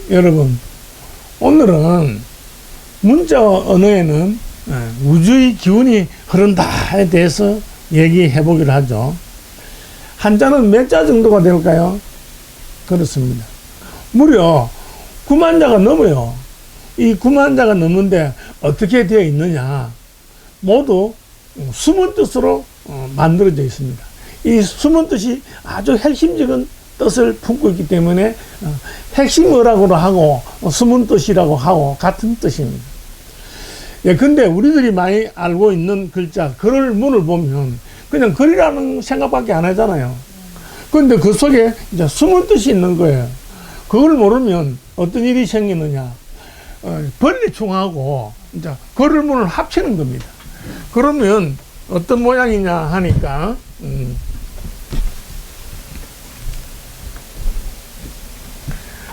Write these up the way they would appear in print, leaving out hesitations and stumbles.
여러분, 오늘은 문자 언어에는 우주의 기운이 흐른다에 대해서 얘기해 보기로 하죠. 한자는 몇 자 정도가 될까요? 그렇습니다. 무려 9만 자가 넘어요. 이 9만 자가 넘는데 어떻게 되어 있느냐? 모두 숨은 뜻으로 만들어져 있습니다. 이 숨은 뜻이 아주 핵심적인 뜻을 품고 있기 때문에 핵심어라고도 하고 숨은 뜻이라고 하고 같은 뜻입니다. 예, 근데 우리들이 많이 알고 있는 글자, 글을 문을 보면 그냥 글이라는 생각밖에 안 하잖아요. 근데 그 속에 이제 숨은 뜻이 있는 거예요. 그걸 모르면 어떤 일이 생기느냐. 벌레충하고 이제 글을 문을 합치는 겁니다. 그러면 어떤 모양이냐 하니까,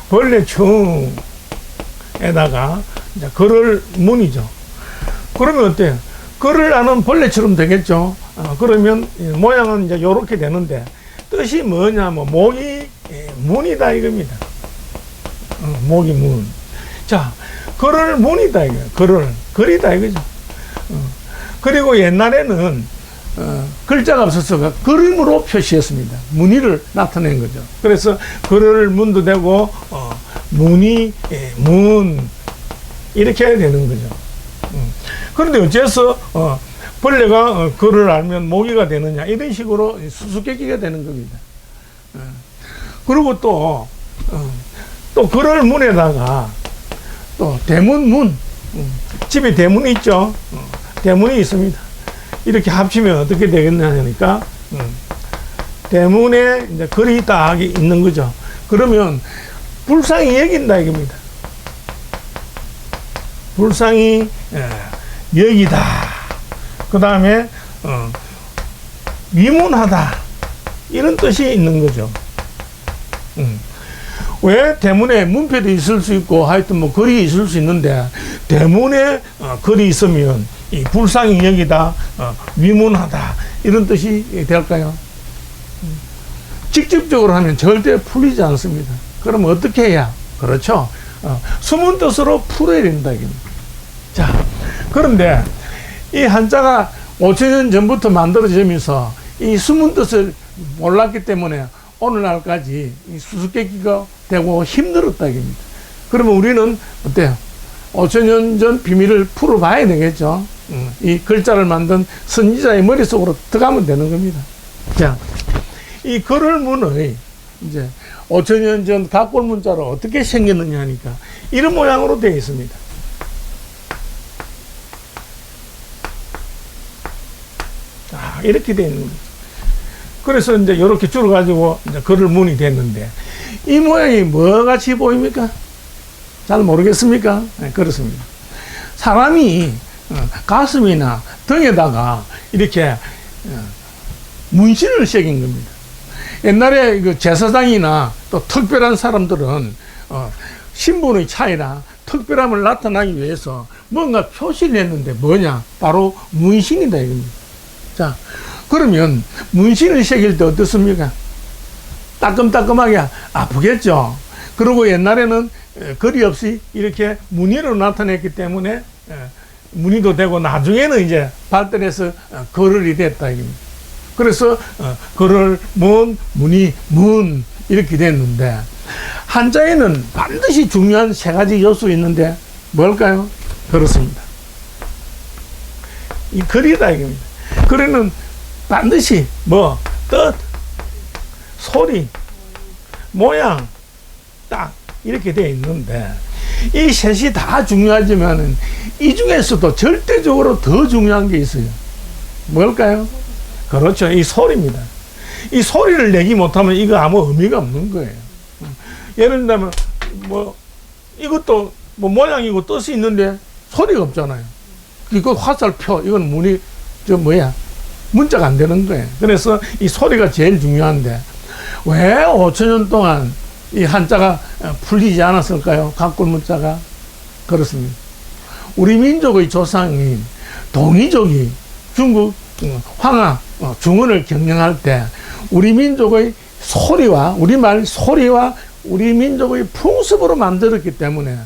벌레충에다가 이제 글을 문이죠. 그러면 어때요? 글을 아는 벌레처럼 되겠죠. 그러면 모양은 이제 요렇게 되는데, 뜻이 뭐냐, 뭐, 목이 문이다 이겁니다. 목이 문. 자, 글을 문이다 이거예요. 글이다 이거죠. 그리고 옛날에는 글자가 없어서 그림으로 표시했습니다. 무늬를 나타낸 거죠. 그래서 글을 문도 되고 무늬, 문 이렇게 해야 되는 거죠. 그런데 어째서 벌레가 글을 알면 모기가 되느냐 이런 식으로 수수께끼가 되는 겁니다. 그리고 또 글을 문에다가 또 대문, 집에 대문이 있죠. 대문이 있습니다. 이렇게 합치면 어떻게 되겠냐 하니까 대문에 이제 글이 딱 있는 거죠. 그러면 불상이 여긴다 이겁니다. 불상이 여기다. 그 다음에 위문하다 이런 뜻이 있는 거죠. 왜 대문에 문패도 있을 수 있고 하여튼 뭐 글이 있을 수 있는데 대문에 글이 있으면 이 불상이 여기다 위문하다 이런 뜻이 될까요? 직접적으로 하면 절대 풀리지 않습니다. 그럼 어떻게 해야? 그렇죠. 숨은 뜻으로 풀어야 된다 이겁니다. 자, 그런데 이 한자가 5,000년 전부터 만들어지면서 이 숨은 뜻을 몰랐기 때문에 오늘날까지 이 수수께끼가 되고 힘들었다 이겁니다. 그러면 우리는 어때요? 5,000년 전 비밀을 풀어봐야 되겠죠. 이 글자를 만든 선지자의 머릿속으로 들어가면 되는 겁니다. 자, 이 글을 문의 이제 5,000년 전 각골 문자로 어떻게 생겼느냐 하니까 이런 모양으로 되어 있습니다. 이렇게 되어 있는 거죠. 그래서 이제 이렇게 줄어가지고 이제 글을 문이 됐는데 이 모양이 뭐 같이 보입니까? 잘 모르겠습니까? 네, 그렇습니다. 사람이 가슴이나 등에다가 이렇게 문신을 새긴 겁니다. 옛날에 그 제사장이나 또 특별한 사람들은 신분의 차이나 특별함을 나타나기 위해서 뭔가 표시를 했는데 뭐냐? 바로 문신이다 이겁니다. 자, 그러면 문신을 새길 때 어떻습니까? 따끔따끔하게 아프겠죠. 그리고 옛날에는 글이 없이 이렇게 무늬로 나타냈기 때문에 무늬도 되고 나중에는 이제 발달해서 글이 됐다 이겁니다. 그래서 글을 무늬 문 이렇게 됐는데 한자에는 반드시 중요한 세 가지 요소 있는데 뭘까요? 그렇습니다. 이 글이다 이겁니다. 글에는 반드시 뭐 뜻, 소리, 모양 딱 이렇게 되어 있는데 이 셋이 다 중요하지만은 이 중에서도 절대적으로 더 중요한 게 있어요. 뭘까요? 그렇죠. 이 소리입니다. 이 소리를 내기 못하면 이거 아무 의미가 없는 거예요. 예를 들면 뭐 이것도 뭐 모양이고 뜻이 있는데 소리가 없잖아요. 이거 화살표 이건 문이 문자가 안 되는 거예요. 그래서 이 소리가 제일 중요한데 왜 5,000년 동안 이 한자가 풀리지 않았을까요? 각골 문자가. 그렇습니다. 우리 민족의 조상인 동이족이 중국 황하 중원을 경영할 때 우리 민족의 소리와 우리말 소리와 우리 민족의 풍습으로 만들었기 때문에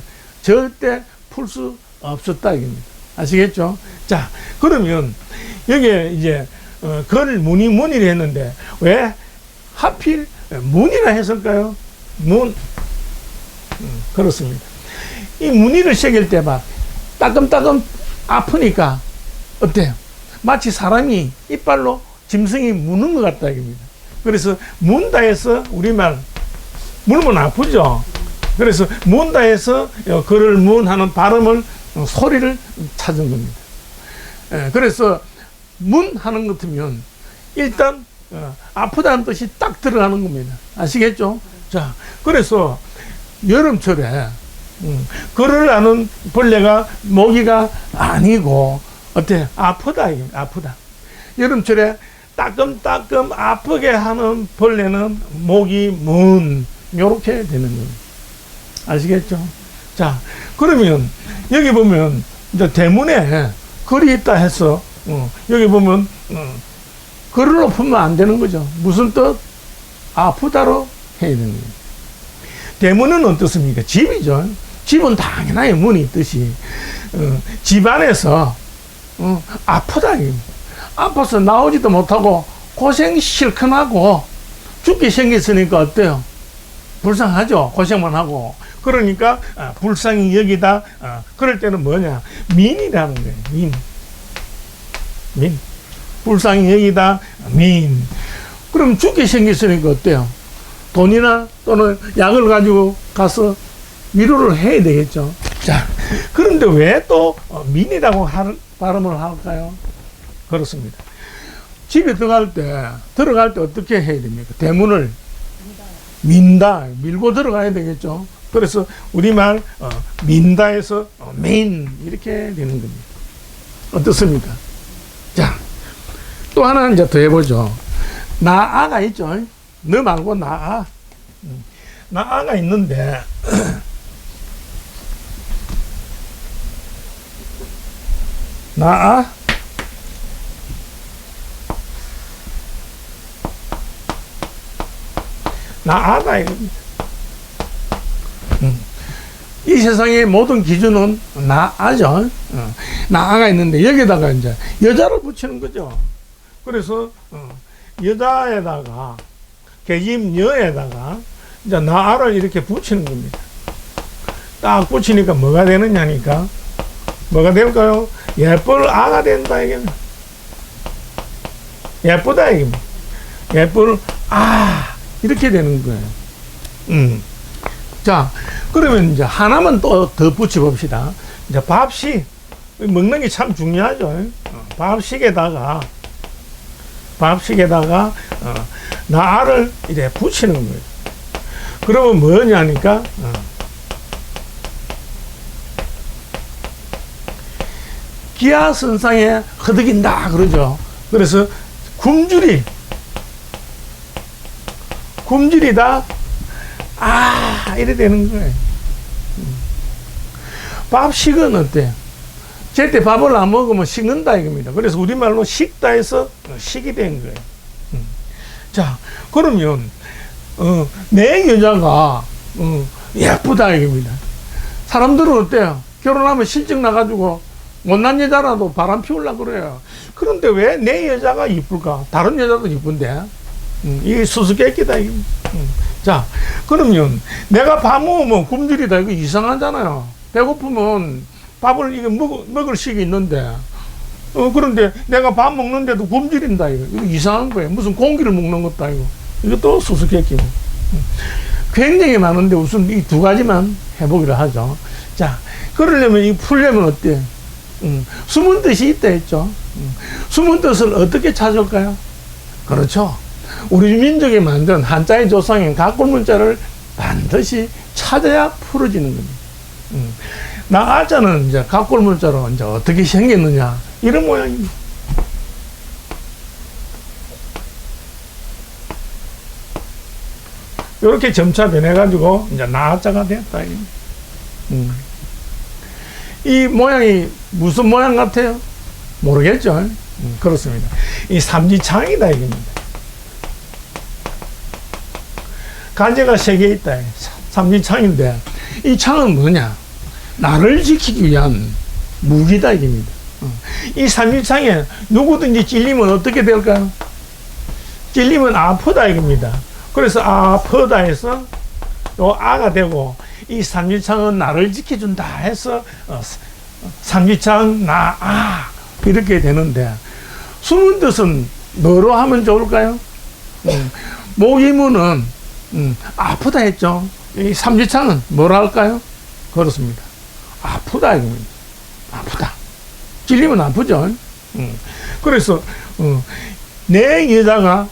절대 풀 수 없었다 이겁니다. 아시겠죠? 자, 그러면 여기에 이제 걸 문이를 했는데 왜 하필 문이라 했을까요? 문. 그렇습니다. 이 문이를 새길 때 막 따끔따끔 아프니까 어때요? 마치 사람이 이빨로 짐승이 무는 것 같다 이겁니다. 그래서 문다 해서 우리말 물면 아프죠. 그래서 문다 해서 그를 문하는 발음을 소리를 찾은 겁니다. 그래서 문하는 것 같으면 일단 아프다는 뜻이 딱 들어가는 겁니다. 아시겠죠? 자, 그래서 여름철에 그를 아는 벌레가 모기가 아니고 어때? 아프다 이게 아프다. 여름철에 따끔따끔 아프게 하는 벌레는 모기, 문 요렇게 되는 겁니다. 아시겠죠? 자, 그러면 여기 보면 이제 대문에 글이 있다 해서 여기 보면 글을 높으면 안 되는 거죠. 무슨 뜻? 아프다로 해야 되는 거예요. 대문은 어떻습니까? 집이죠. 집은 당연히 문이 있듯이 집 안에서 아프다. 아파서 나오지도 못하고 고생 실컷 하고 죽게 생겼으니까 어때요? 불쌍하죠. 고생만 하고. 그러니까 불쌍히 여기다 그럴 때는 뭐냐? 민이라는 거예요. 민. 불쌍히 여기다 민. 그럼 죽게 생겼으니까 어때요? 돈이나 또는 약을 가지고 가서 위로를 해야 되겠죠. 자, 그런데 왜 또 민이라고 발음을 할까요? 그렇습니다. 집에 들어갈 때 어떻게 해야 됩니까? 대문을 민다, 밀고 들어가야 되겠죠. 그래서 우리말 민다에서 민 이렇게 되는 겁니다. 어떻습니까? 자, 또 하나 이제 더 해보죠. 나아가 있죠. 너 말고 나아. 나아가 있는데 나아 나아가 이겁니다. 이 세상의 모든 기준은 나아죠. 나아가 있는데 여기다가 이제 여자를 붙이는 거죠. 그래서 여자에다가 계집여에다가 이제 나아를 이렇게 붙이는 겁니다. 딱 붙이니까 뭐가 되느냐니까 뭐가 될까요? 예쁠 아가 된다 이게 예쁘다 이게 예쁠 아 이렇게 되는 거예요. 자, 그러면 이제 하나만 또 더 붙여봅시다. 이제 밥식 먹는 게 참 중요하죠. 밥식에다가 나를 이제 붙이는 거예요. 그러면 뭐냐니까 기하선상에 허덕인다 그러죠. 그래서 굶주리다 아 이래 되는 거예요. 밥식은 어때요? 제때 밥을 안 먹으면 식는다 이겁니다. 그래서 우리말로 식다 해서 식이 된 거예요. 자, 그러면 내 여자가 예쁘다 이겁니다. 사람들은 어때요? 결혼하면 실직 나가지고 못난 여자라도 바람 피우려고 그래요. 그런데 왜 내 여자가 이쁠까? 다른 여자도 이쁜데 이게 수수께끼다 이거. 자, 그러면 내가 밥 먹으면 굶주리다 이거 이상하잖아요. 배고프면 밥을 이거 먹을 식이 있는데 그런데 내가 밥 먹는데도 굶주린다 이거 이상한 거예요. 무슨 공기를 먹는 것도 아니고 이것도 수수께끼고. 굉장히 많은데 우선 이 두 가지만 해보기로 하죠. 자, 그러려면 이 풀려면 어때요? 숨은 뜻이 있다 했죠. 숨은 뜻을 어떻게 찾을까요? 그렇죠. 우리 민족이 만든 한자의 조상인 각골문자를 반드시 찾아야 풀어지는 겁니다. 나아자는 이제 각골문자로 이제 어떻게 생겼느냐 이런 모양입니다. 이렇게 점차 변해가지고 이제 나아자가 됐다. 이 모양이 무슨 모양 같아요? 모르겠죠. 그렇습니다. 이 삼지창이다 이겁니다. 가지가 3개 있다. 삼지창인데, 이 창은 뭐냐? 나를 지키기 위한 무기다, 이겁니다. 이 삼지창에 누구든지 찔리면 어떻게 될까요? 찔리면 아프다, 이겁니다. 그래서 아프다 해서 요 아가 되고, 이 삼지창은 나를 지켜준다 해서 삼지창 이렇게 되는데, 숨은 뜻은 뭐로 하면 좋을까요? 모기문은 아프다 했죠. 이 삼지창은 뭐라 할까요? 그렇습니다. 아프다 이겁니다. 아프다. 찔리면 아프죠. 그래서 내 여자가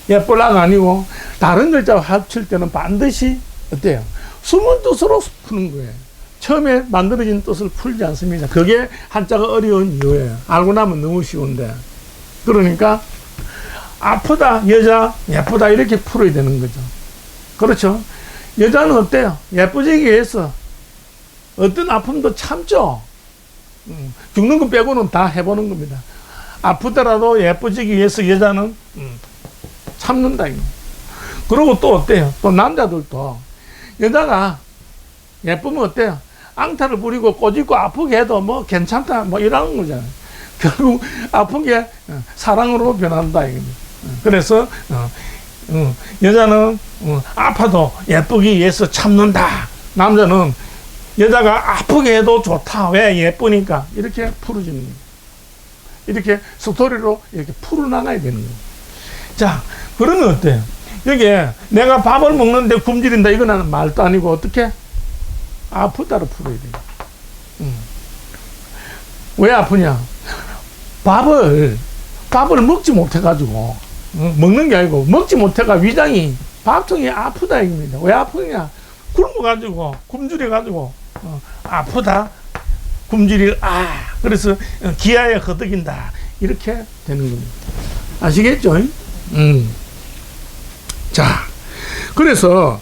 예쁠라가 아니고 다른 글자와 합칠 때는 반드시 어때요? 숨은 뜻으로 푸는 거예요. 처음에 만들어진 뜻을 풀지 않습니다. 그게 한자가 어려운 이유예요. 알고 나면 너무 쉬운데. 그러니까 아프다, 여자, 예쁘다 이렇게 풀어야 되는 거죠. 그렇죠? 여자는 어때요? 예쁘지기 위해서 어떤 아픔도 참죠. 죽는 거 빼고는 다 해보는 겁니다. 아프더라도 예쁘지기 위해서 여자는 참는다. 그리고 또 어때요? 또 남자들도 여자가 예쁘면 어때요? 앙탈을 부리고 꼬집고 아프게 해도 뭐 괜찮다 뭐 이러는 거잖아요. 결국 아픈 게 사랑으로 변한다 이겁니다. 그래서 여자는 아파도 예쁘기 위해서 참는다. 남자는 여자가 아프게 해도 좋다. 왜? 예쁘니까. 이렇게 풀어지는 거예요. 이렇게 스토리로 이렇게 풀어나가야 되는 거예요. 자, 그러면 어때요? 여기에 내가 밥을 먹는데 굶주린다. 이거는 말도 아니고 어떻게? 아프다로 풀어야 돼요. 왜 아프냐? 밥을 먹지 못해가지고, 먹는 게 아니고, 먹지 못해가 위장이, 밥통이 아프다, 이겁니다. 왜 아프냐? 굶어가지고, 굶주려가지고, 아프다, 굶주릴, 그래서 기아에 허덕인다. 이렇게 되는 겁니다. 아시겠죠? 자, 그래서,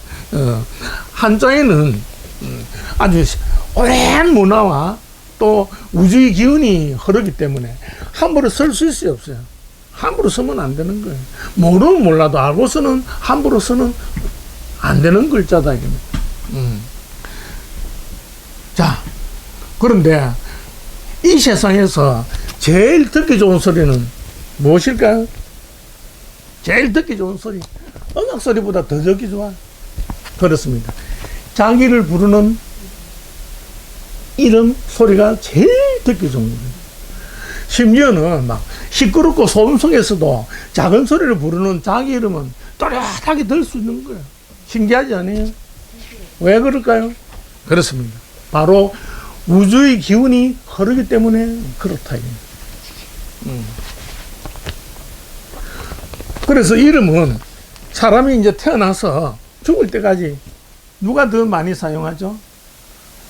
한자에는 아주 오랜 문화와 또 우주의 기운이 흐르기 때문에 함부로 쓸 수 있어요, 없어요? 함부로 쓰면 안 되는 거예요. 모르면 몰라도 알고서는 함부로 쓰는 안 되는 글자다, 이겁니다. 자, 그런데 이 세상에서 제일 듣기 좋은 소리는 무엇일까요? 제일 듣기 좋은 소리. 음악 소리보다 더 듣기 좋아. 그렇습니다. 자기를 부르는 이름 소리가 제일 듣기 좋은 거예요. 심지어는 막 시끄럽고 소음 속에서도 작은 소리를 부르는 자기 이름은 또렷하게 들을 수 있는 거예요. 신기하지 않아요? 왜 그럴까요? 그렇습니다. 바로 우주의 기운이 흐르기 때문에 그렇다. 그래서 이름은 사람이 이제 태어나서 죽을 때까지 누가 더 많이 사용하죠?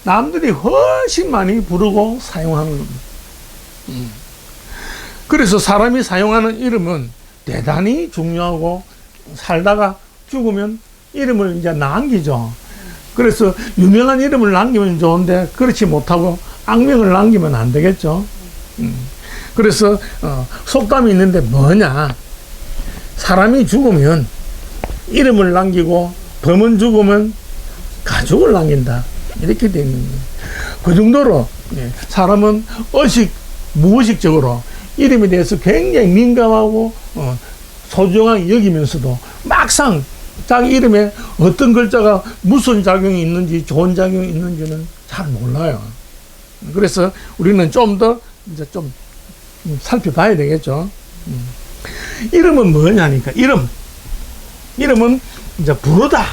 남들이 훨씬 많이 부르고 사용하는 겁니다. 그래서 사람이 사용하는 이름은 대단히 중요하고 살다가 죽으면 이름을 이제 남기죠. 그래서 유명한 이름을 남기면 좋은데 그렇지 못하고 악명을 남기면 안 되겠죠. 그래서 속담이 있는데 뭐냐? 사람이 죽으면 이름을 남기고 범은 죽으면 가족을 남긴다. 이렇게 되어 있는 거예요. 그 정도로 사람은 무의식적으로 이름에 대해서 굉장히 민감하고 소중하게 여기면서도 막상 자기 이름에 어떤 글자가 무슨 작용이 있는지 좋은 작용이 있는지는 잘 몰라요. 그래서 우리는 좀 더 이제 좀 살펴봐야 되겠죠. 이름은 뭐냐니까 이름은 이제 부르다.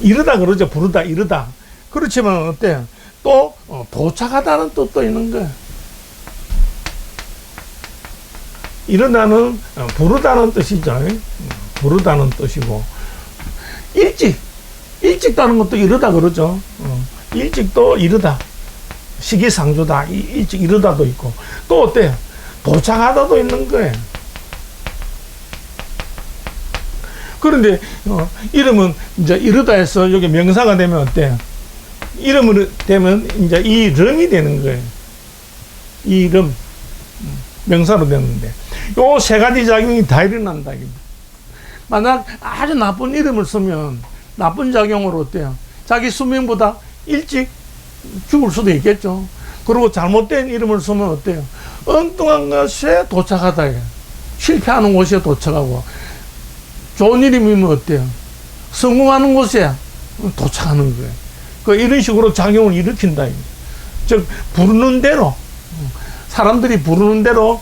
이르다 그러죠. 부르다, 이르다. 그렇지만 어때요? 또 도착하다는 뜻도 있는 거예요. 이르다는 부르다는 뜻이죠. 부르다는 뜻이고 일찍 다는 것도 이르다 그러죠. 일찍도 이르다. 시기상조다. 일찍 이르다도 있고 또 어때요? 도착하다도 있는 거예요. 그런데 이름은 이제 이르다 해서 여기 명사가 되면 어때요? 이름으로 되면 이제 이름이 되는 거예요. 이름 명사로 되는데 요 세 가지 작용이 다 일어난다. 만약 아주 나쁜 이름을 쓰면 나쁜 작용으로 어때요? 자기 수명보다 일찍 죽을 수도 있겠죠. 그리고 잘못된 이름을 쓰면 어때요? 엉뚱한 것에 도착하다. 실패하는 곳에 도착하고, 좋은 이름이면 어때요? 성공하는 곳에 도착하는 거예요. 이런 식으로 작용을 일으킨다. 즉, 부르는 대로, 사람들이 부르는 대로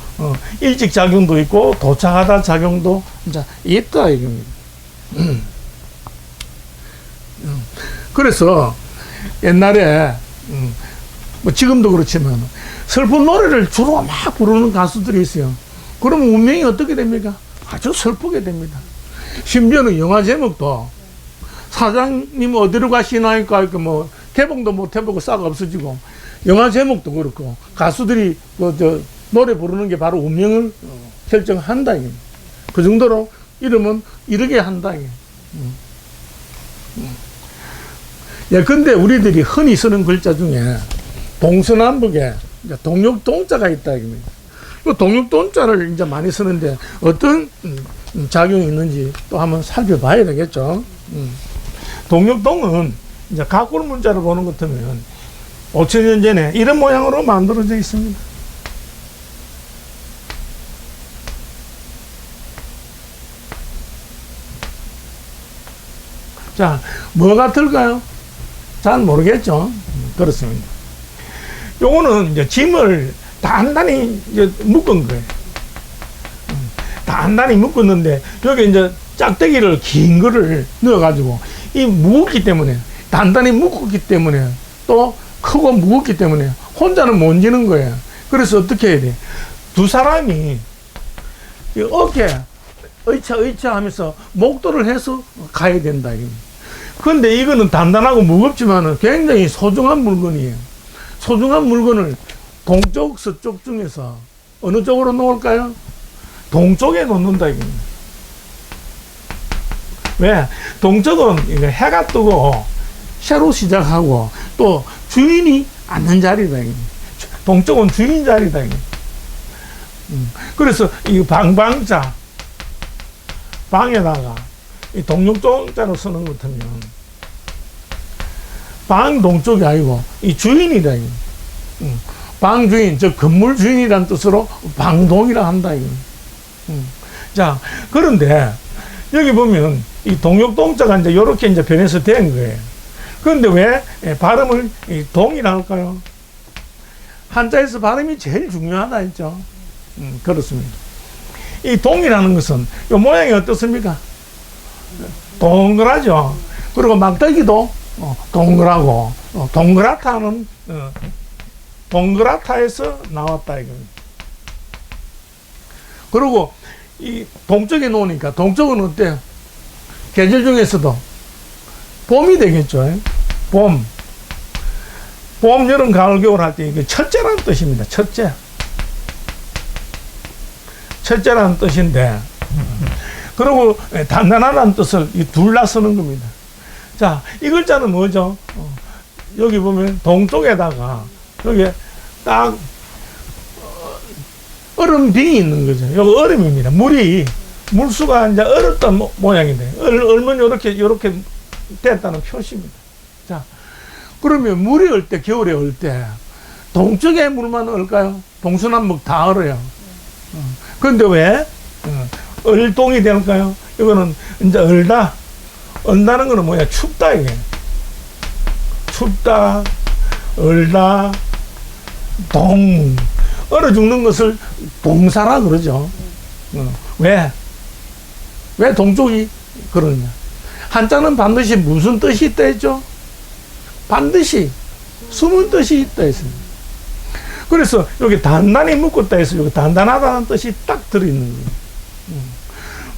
일찍 작용도 있고 도착하다 작용도 이제 있다 이겁니다. 그래서 옛날에 뭐 지금도 그렇지만 슬픈 노래를 주로 막 부르는 가수들이 있어요. 그러면 운명이 어떻게 됩니까? 아주 슬프게 됩니다. 심지어는 영화 제목도 사장님 어디로 가시나니까 뭐 개봉도 못 해보고 싹 없어지고, 영화 제목도 그렇고 가수들이 노래 부르는 게 바로 운명을 결정한다. 그 정도로 이름은 이르게 한다. 예, 근데 우리들이 흔히 쓰는 글자 중에 동서남북에 동육동자가 있다. 이 동육동자를 이제 많이 쓰는데 어떤 작용이 있는지 또 한번 살펴봐야 되겠죠. 동육동은 이제 가꿀 문자를 보는 것 같으면 5,000년 전에 이런 모양으로 만들어져 있습니다. 자, 뭐 같을까요? 잘 모르겠죠. 그렇습니다. 요거는 이제 짐을 단단히 이제 묶은 거예요. 단단히 묶었는데, 여기 이제 짝대기를 긴 거를 넣어가지고, 이 무겁기 때문에, 단단히 묶었기 때문에, 또 크고 무겁기 때문에, 혼자는 못 지는 거예요. 그래서 어떻게 해야 돼? 두 사람이 어깨, 의차 하면서 목도를 해서 가야 된다. 그런데 이거는 단단하고 무겁지만 굉장히 소중한 물건이에요. 소중한 물건을 동쪽, 서쪽 중에서 어느 쪽으로 놓을까요? 동쪽에 놓는다. 왜? 동쪽은 해가 뜨고 새로 시작하고 또 주인이 앉는 자리다. 동쪽은 주인 자리다. 그래서 이 방방자, 방에다가 이 동육동자로 쓰는 것 같으면 방 동쪽이 아니고 이 주인이다. 방 주인, 즉 건물 주인이라는 뜻으로 방동이라 한다. 자, 그런데 여기 보면 이 동육동자가 이제 이렇게 이제 변해서 된 거예요. 그런데 왜 발음을 이 동이라 할까요? 한자에서 발음이 제일 중요하다 했죠. 그렇습니다. 이 동이라는 것은 이 모양이 어떻습니까? 동그라죠. 그리고 막대기도 동그라고, 동그랗다는 동그랗다에서 나왔다 이겁니다. 그리고 이 동쪽에 놓으니까 동쪽은 어때요? 계절 중에서도 봄이 되겠죠. 봄, 여름, 가을, 겨울 할 때 이게 첫째라는 뜻입니다. 첫째라는 뜻인데, 그리고 단단하다는 뜻을 둘 다 쓰는 겁니다. 자, 이 글자는 뭐죠? 여기 보면 동쪽에다가 여기 딱 얼음빙이 있는 거죠. 여기 얼음입니다. 물수가 이제 얼었던 모양인데, 얼면 이렇게 됐다는 표시입니다. 자, 그러면 물이 얼 때, 겨울에 얼 때, 동쪽에 물만 얼까요? 동서남북 다 얼어요. 그런데 왜 얼동이 될까요? 이거는 이제 얼다는 거는 뭐야? 춥다, 이게. 춥다, 얼다, 얼어 죽는 것을 동사라 그러죠. 왜 동쪽이 그러냐? 한자는 반드시 무슨 뜻이 있다 했죠? 반드시 숨은 뜻이 있다 했습니다. 그래서 여기 단단히 묶었다 해서 여기 단단하다는 뜻이 딱 들어있는 거예요.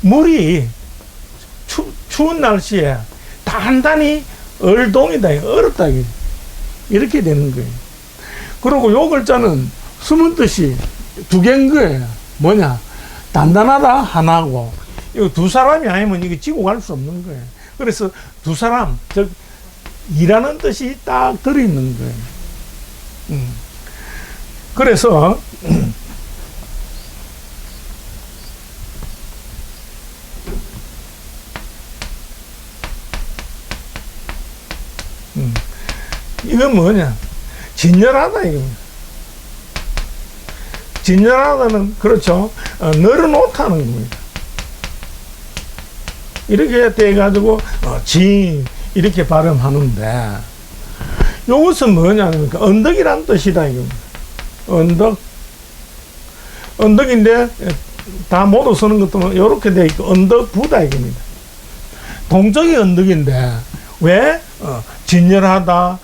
물이 추운 날씨에 단단히 얼동이다, 얼었다, 이렇게 되는 거예요. 그리고 요 글자는 숨은 뜻이 두 개인 거예요. 뭐냐? 단단하다 하나고, 이거 두 사람이 아니면 이게 지고 갈 수 없는 거예요. 그래서 두 사람, 즉 이라는 뜻이 딱 들어있는 거예요. 그래서 이건 뭐냐? 진열하다 이겁니다. 진열하다는 그렇죠. 늘어놓다는 겁니다. 이렇게 돼가지고 진 이렇게 발음하는데 이것은 뭐냐면 언덕이란 뜻이다 이겁니다. 언덕인데 다 모두 쓰는 것도 이렇게 돼 있고 언덕부다 이겁니다. 동적이 언덕인데 왜 진열하다,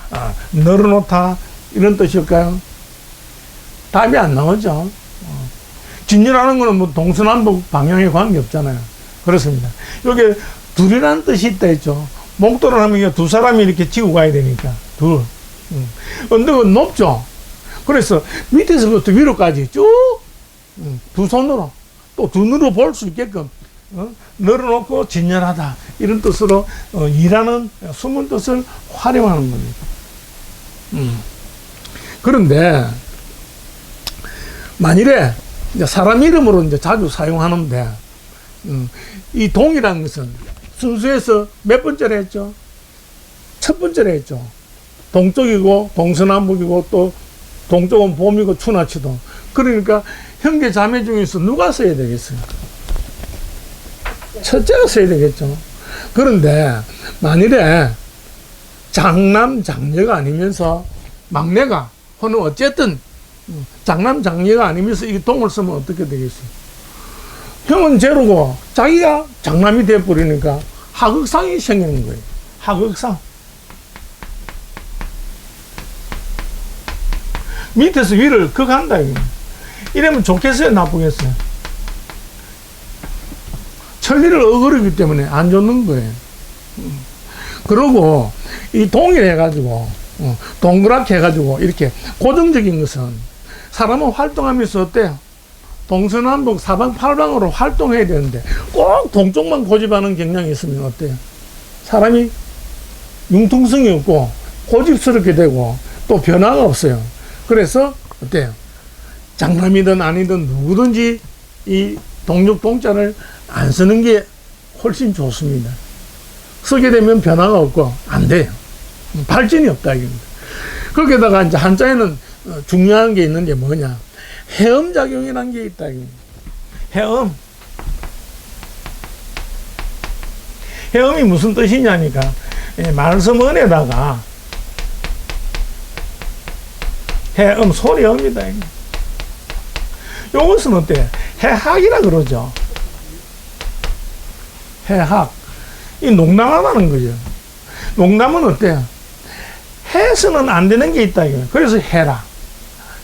늘어놓다 이런 뜻일까요? 답이 안 나오죠. 진열하는 거는 뭐 동서남북 방향에 관계없잖아요. 그렇습니다. 여기 둘이라는 뜻이 있다 했죠. 목도를 하면 두 사람이 이렇게 지고 가야 되니까 둘. 언덕은 높죠. 그래서 밑에서부터 위로까지 쭉 두 손으로 또 두 눈으로 볼 수 있게끔 늘어놓고 진열하다 이런 뜻으로 일하는 숨은 뜻을 활용하는 겁니다. 그런데 만일에 이제 사람 이름으로 이제 자주 사용하는데 이 동이라는 것은 순수해서 몇 번째로 했죠? 첫 번째로 했죠. 동쪽이고 동서남북이고 또 동쪽은 봄이고 추나치도. 그러니까 형제 자매 중에서 누가 써야 되겠어요? 첫째가 써야 되겠죠. 그런데 만일에 장남 장녀가 아니면서 막내가 혹은 어쨌든 장남 장녀가 아니면서 이 동을 쓰면 어떻게 되겠어요? 형은 제로고 자기가 장남이 돼버리니까 하극상이 생기는 거예요. 하극상. 밑에서 위를 극한다 이거. 이러면 좋겠어요, 나쁘겠어요? 천리를 어그르기 때문에 안 좋는 거예요. 그러고 이 동일해가지고 동그랗게 해가지고 이렇게 고정적인 것은 사람은 활동하면서 어때요? 동서남북 사방팔방으로 활동해야 되는데 꼭 동쪽만 고집하는 경향이 있으면 어때요? 사람이 융통성이 없고 고집스럽게 되고 또 변화가 없어요. 그래서 어때요? 장남이든 아니든 누구든지 이 동력 동자를 안 쓰는 게 훨씬 좋습니다. 쓰게 되면 변화가 없고 안 돼요. 발전이 없다 이겁니다. 거기에다가 이제 한자에는 중요한 게 있는 게 뭐냐? 해음 작용이라는 게 있다 이겁니다. 해음. 해음이 무슨 뜻이냐니까 말씀은에다가 해음 소리음이다. 요것은 어때? 해학이라 그러죠. 해학. 이 농담하다는 거죠. 농담은 어때요? 해서는 안 되는 게 있다. 이거예요. 그래서 해라.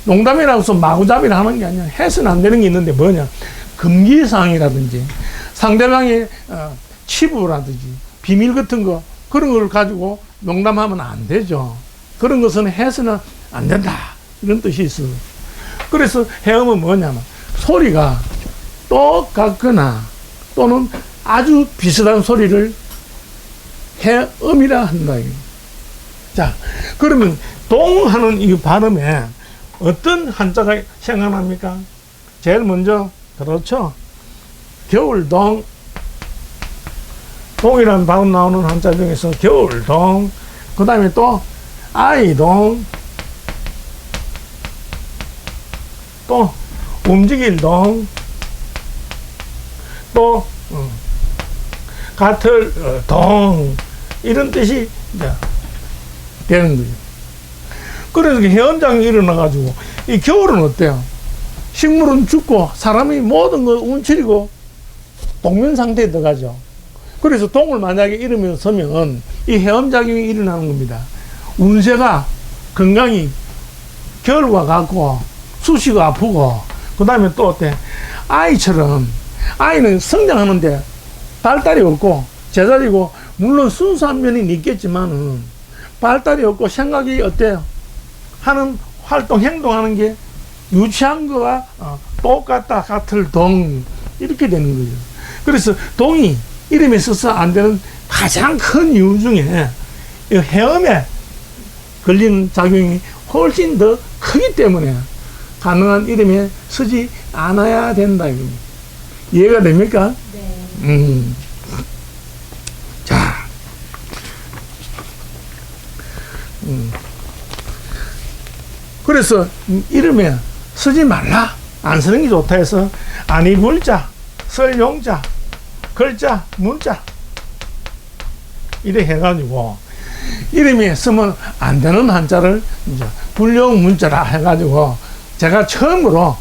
농담이라고 해서 마구잡이를 하는 게 아니야. 해서는 안 되는 게 있는데 뭐냐? 금기사항이라든지 상대방의 치부라든지 비밀 같은 거 그런 걸 가지고 농담하면 안 되죠. 그런 것은 해서는 안 된다. 이런 뜻이 있어요. 그래서 해음은 뭐냐면 소리가 똑같거나 또는 아주 비슷한 소리를 해음이라 한다. 자, 그러면 동하는 이 발음에 어떤 한자가 생각납니까? 제일 먼저 그렇죠. 겨울동. 동이라는 발음 나오는 한자 중에서 겨울동, 그 다음에 또 아이동, 또 움직일 동, 또 같을 동 이런 뜻이 이제 되는 거죠. 그래서 해엄장이 일어나가지고 이 겨울은 어때요? 식물은 죽고 사람이 모든 걸 움츠리고 동면 상태에 들어가죠. 그래서 동을 만약에 이루면 서면 이 해엄작용이 일어나는 겁니다. 운세가 건강이 겨울과 같고 쑤시고 아프고 그 다음에 또 어때? 아이처럼 아이는 성장하는데 발달이 없고 제자리고 물론 순수한 면이 있겠지만은 발달이 없고 생각이 어때요? 하는 활동 행동하는 게 유치한 거와 똑같다 같을 동 이렇게 되는 거죠. 그래서 동이 이름에 써서 안 되는 가장 큰 이유 중에 이 해음에 걸리는 작용이 훨씬 더 크기 때문에 가능한 이름에 쓰지 않아야 된다. 이해가 됩니까? 네. 자, 그래서 이름에 쓰지 말라. 안 쓰는 게 좋다 해서 아니불자, 설용자, 글자, 문자 이래 해가지고 이름에 쓰면 안 되는 한자를 이제 불용 문자라 해가지고 제가 처음으로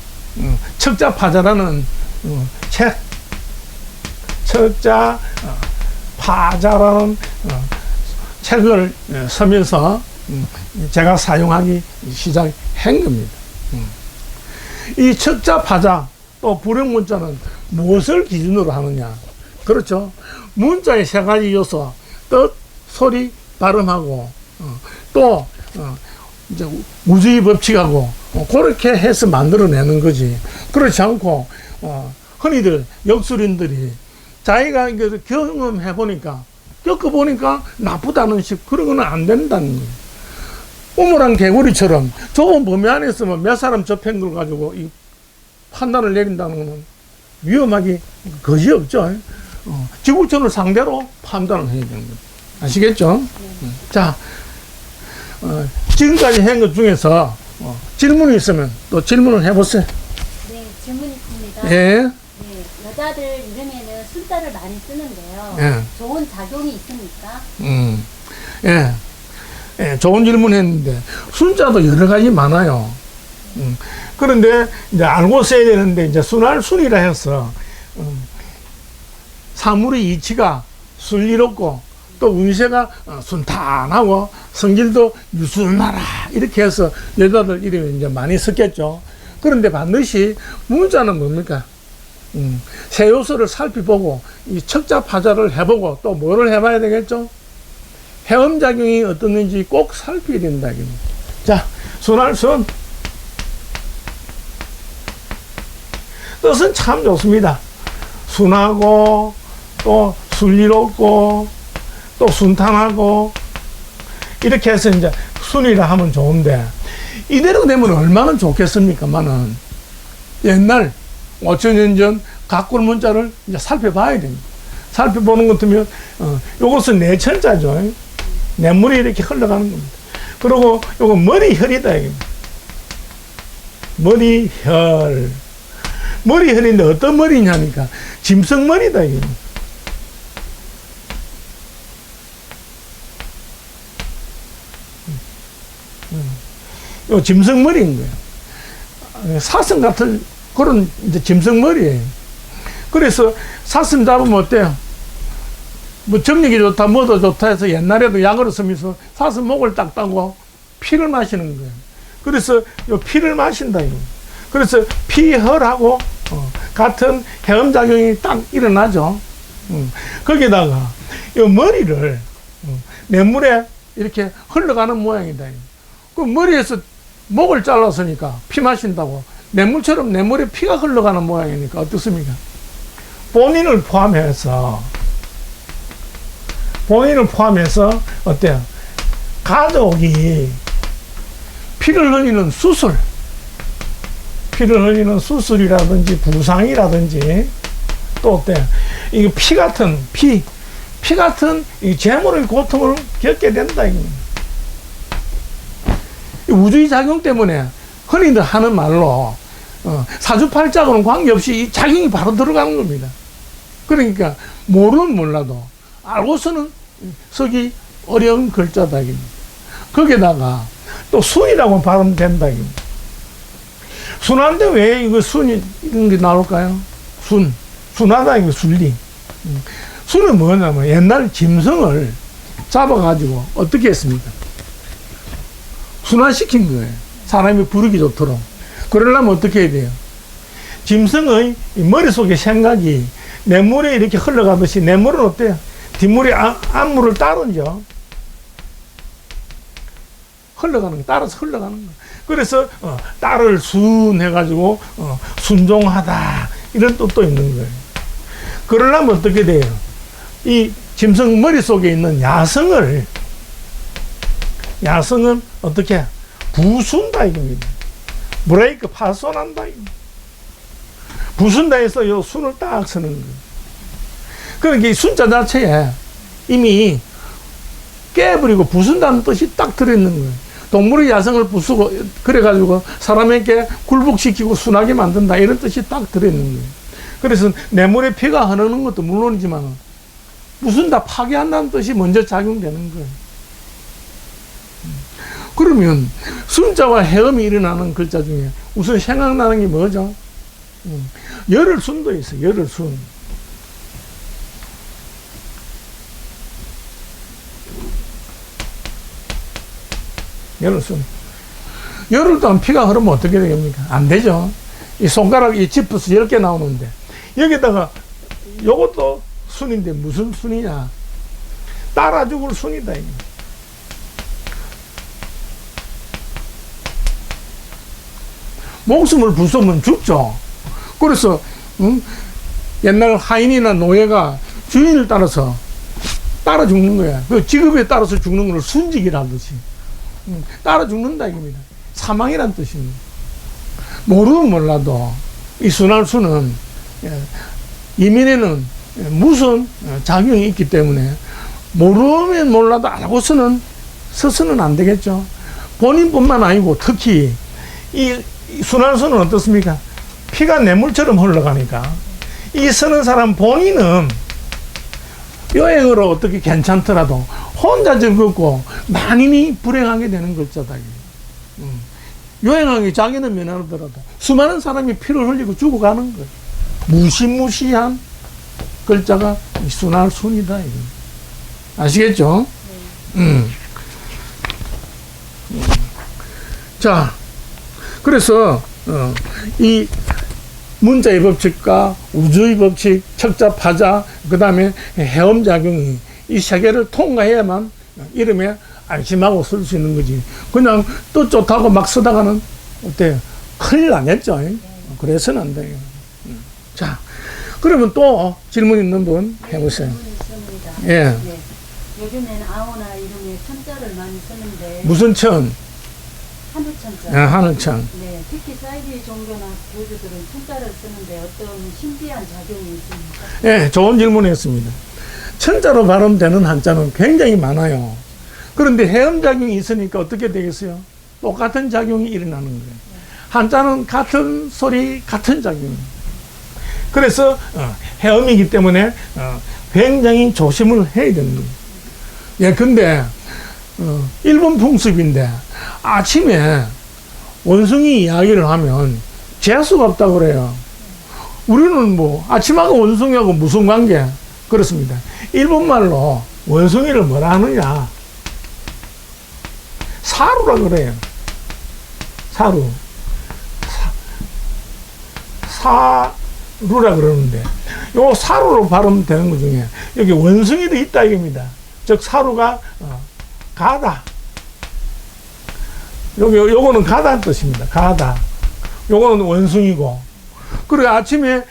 척자파자라는 책, 척자 파자라는 책을 쓰면서 제가 사용하기 시작한 겁니다. 이 척자 파자 또 불용 문자는 무엇을 기준으로 하느냐? 그렇죠. 문자의 세 가지 요소, 뜻, 소리, 발음하고 또 이제 우주의 법칙하고 그렇게 해서 만들어내는 거지. 그렇지 않고 흔히들 역술인들이 자기가 경험해 보니까 겪어보니까 나쁘다는 식 그런 건 안 된다는 거예요. 우물안 개구리처럼 좁은 범위 안에 있으면 몇 사람 접한 걸 가지고 이 판단을 내린다는 거는 위험하기 거지없죠. 지구촌을 상대로 판단을 해야 되는 거예요. 아시겠죠? 자, 지금까지 한 것 중에서 질문이 있으면 또 질문을 해보세요. 네, 질문이 있습니다. 예. 네, 여자들 이름에는 순자를 많이 쓰는데요. 예. 좋은 작용이 있습니까? 예. 예, 좋은 질문 했는데, 순자도 여러 가지 많아요. 그런데, 이제 알고 써야 되는데, 이제 순할순이라 해서, 사물의 이치가 순리롭고, 또 운세가 순탄하고, 성질도 유순하라. 이렇게 해서 여자들 이름이 이제 많이 썼겠죠. 그런데 반드시 문자는 뭡니까? 세 요소를 살펴보고, 이 척자 파자를 해보고, 또 뭐를 해봐야 되겠죠? 해음작용이 어떻는지 꼭 살펴야 된다. 자, 순할순. 뜻은 참 좋습니다. 순하고, 또 순리롭고, 또 순탄하고, 이렇게 해서 이제 순이라 하면 좋은데, 이대로 되면 얼마나 좋겠습니까만은, 옛날 5,000년 전 가꿀 문자를 이제 살펴봐야 됩니다. 살펴보는 것 같으면, 요것은 내천자죠. 냇물이 이렇게 흘러가는 겁니다. 그리고 요거 머리혈이다. 머리혈. 머리혈인데 어떤 머리냐니까 짐승머리다. 요 짐승머리인 거예요. 사슴 같은 그런 이제 짐승머리예요. 그래서 사슴 잡으면 어때요? 뭐 정력이 좋다, 뭐도 좋다 해서 옛날에도 약으로 쓰면서 사슴 목을 딱 따고 피를 마시는 거예요. 그래서 요 피를 마신다. 그래서 피혈하고 같은 해음작용이 딱 일어나죠. 거기다가 요 머리를 냇물에 이렇게 흘러가는 모양이다. 그 머리에서 목을 잘랐으니까 피 마신다고 냇물처럼 냇물에 피가 흘러가는 모양이니까 어떻습니까? 본인을 포함해서 어때요? 가족이 피를 흘리는 수술이라든지 부상이라든지 또 어때요? 이거 피 같은 이 재물의 고통을 겪게 된다. 우주의 작용 때문에 흔히들 하는 말로 사주팔자하고는 관계없이 이 작용이 바로 들어가는 겁니다. 그러니까 모르는 몰라도 알고서는 쓰기 어려운 글자다. 거기다가 또 순이라고 발음된다. 순한데 왜 이거 순이 이런 게 나올까요? 순하다. 이거 순리. 순은 뭐냐면 옛날 짐승을 잡아가지고 어떻게 했습니까? 순화시킨 거예요. 사람이 부르기 좋도록. 그러려면 어떻게 해야 돼요? 짐승의 머릿속의 생각이 냇물에 이렇게 흘러가듯이 냇물은 어때요? 뒷물이 앞물을 따르죠. 흘러가는 거, 따라서 흘러가는 거. 그래서 딸을 순해가지고 순종하다 이런 뜻도 있는 거예요. 그러려면 어떻게 돼요? 이 짐승 머릿속에 있는 야성은 어떻게 부순다 이겁니다. 브레이크 파손한다 이겁니다. 부순다 해서 요 순을 딱 쓰는 거예요. 그러니까 이 순자 자체에 이미 깨버리고 부순다는 뜻이 딱 들어있는 거예요. 동물의 야성을 부수고 그래가지고 사람에게 굴복시키고 순하게 만든다 이런 뜻이 딱 들어있는 거예요. 그래서 뇌물의 피가 흐르는 것도 물론이지만 무슨 다 파괴한다는 뜻이 먼저 작용되는 거예요. 그러면 순자와 해음이 일어나는 글자 중에 우선 생각나는 게 뭐죠? 열흘순도 있어요. 열흘순. 열흘순. 열흘 동안 피가 흐르면 어떻게 되겠습니까? 안 되죠. 이 손가락 이 지프스 10개 나오는데 여기다가 요것도 순인데 무슨 순이냐? 따라 죽을 순이다. 이게. 목숨을 부수면 죽죠. 그래서 옛날 하인이나 노예가 주인을 따라서 따라 죽는 거야. 그 직업에 따라서 죽는 걸 순직이라는 뜻이. 따라 죽는다 이겁니다. 사망이란 뜻입니다. 모르면 몰라도 이 순할수는 이민에는 무슨 작용이 있기 때문에 모르면 몰라도 알고서는 서서는 안 되겠죠. 본인뿐만 아니고 특히 이 순환수는 어떻습니까? 피가 뇌물처럼 흘러가니까 이 쓰는 사람 본인은 여행으로 어떻게 괜찮더라도 혼자 즐겁고 만인이 불행하게 되는 글자다. 여행하기 자기는 면하더라도 수많은 사람이 피를 흘리고 죽어가는 거예요. 무시무시한 글자가 순할순이다. 아시겠죠? 자, 그래서 이 문자의 법칙과 우주의 법칙, 척자, 파자, 그 다음에 해엄작용이 이 세 개를 통과해야만 이름에 안심하고 쓸 수 있는 거지. 그냥 뜻 좋다고 막 쓰다가는 어때요? 큰일 나겠죠. 그래서는 안 돼요. 자, 그러면 또 질문 있는 분 해보세요. 질문이 있습니다. 예. 네. 요즘에는 아오나 이름에 천자를 많이 쓰는데 무슨 천? 하늘천자. 하늘천. 네, 특히 사이비 종교나 교주들은 천자를 쓰는데 어떤 신비한 작용이 있습니까? 예, 좋은 질문이었습니다. 천자로 발음되는 한자는 굉장히 많아요. 그런데 해음작용이 있으니까 어떻게 되겠어요? 똑같은 작용이 일어나는 거예요. 한자는 같은 소리, 같은 작용입니다. 그래서 해음이기 때문에 굉장히 조심을 해야 되는 거예요. 예, 근데 일본 풍습인데 아침에 원숭이 이야기를 하면 재수가 없다고 그래요. 우리는 뭐 아침하고 원숭이하고 무슨 관계? 그렇습니다. 일본말로 원숭이를 뭐라 하느냐? 사루라 그래요. 사루. 사루라 그러는데 요 사루로 발음되는 것 중에 여기 원숭이도 있다 이겁니다. 즉 사루가 가다. 요거는 가다는 뜻입니다. 가다. 요거는 원숭이고. 그리고 아침에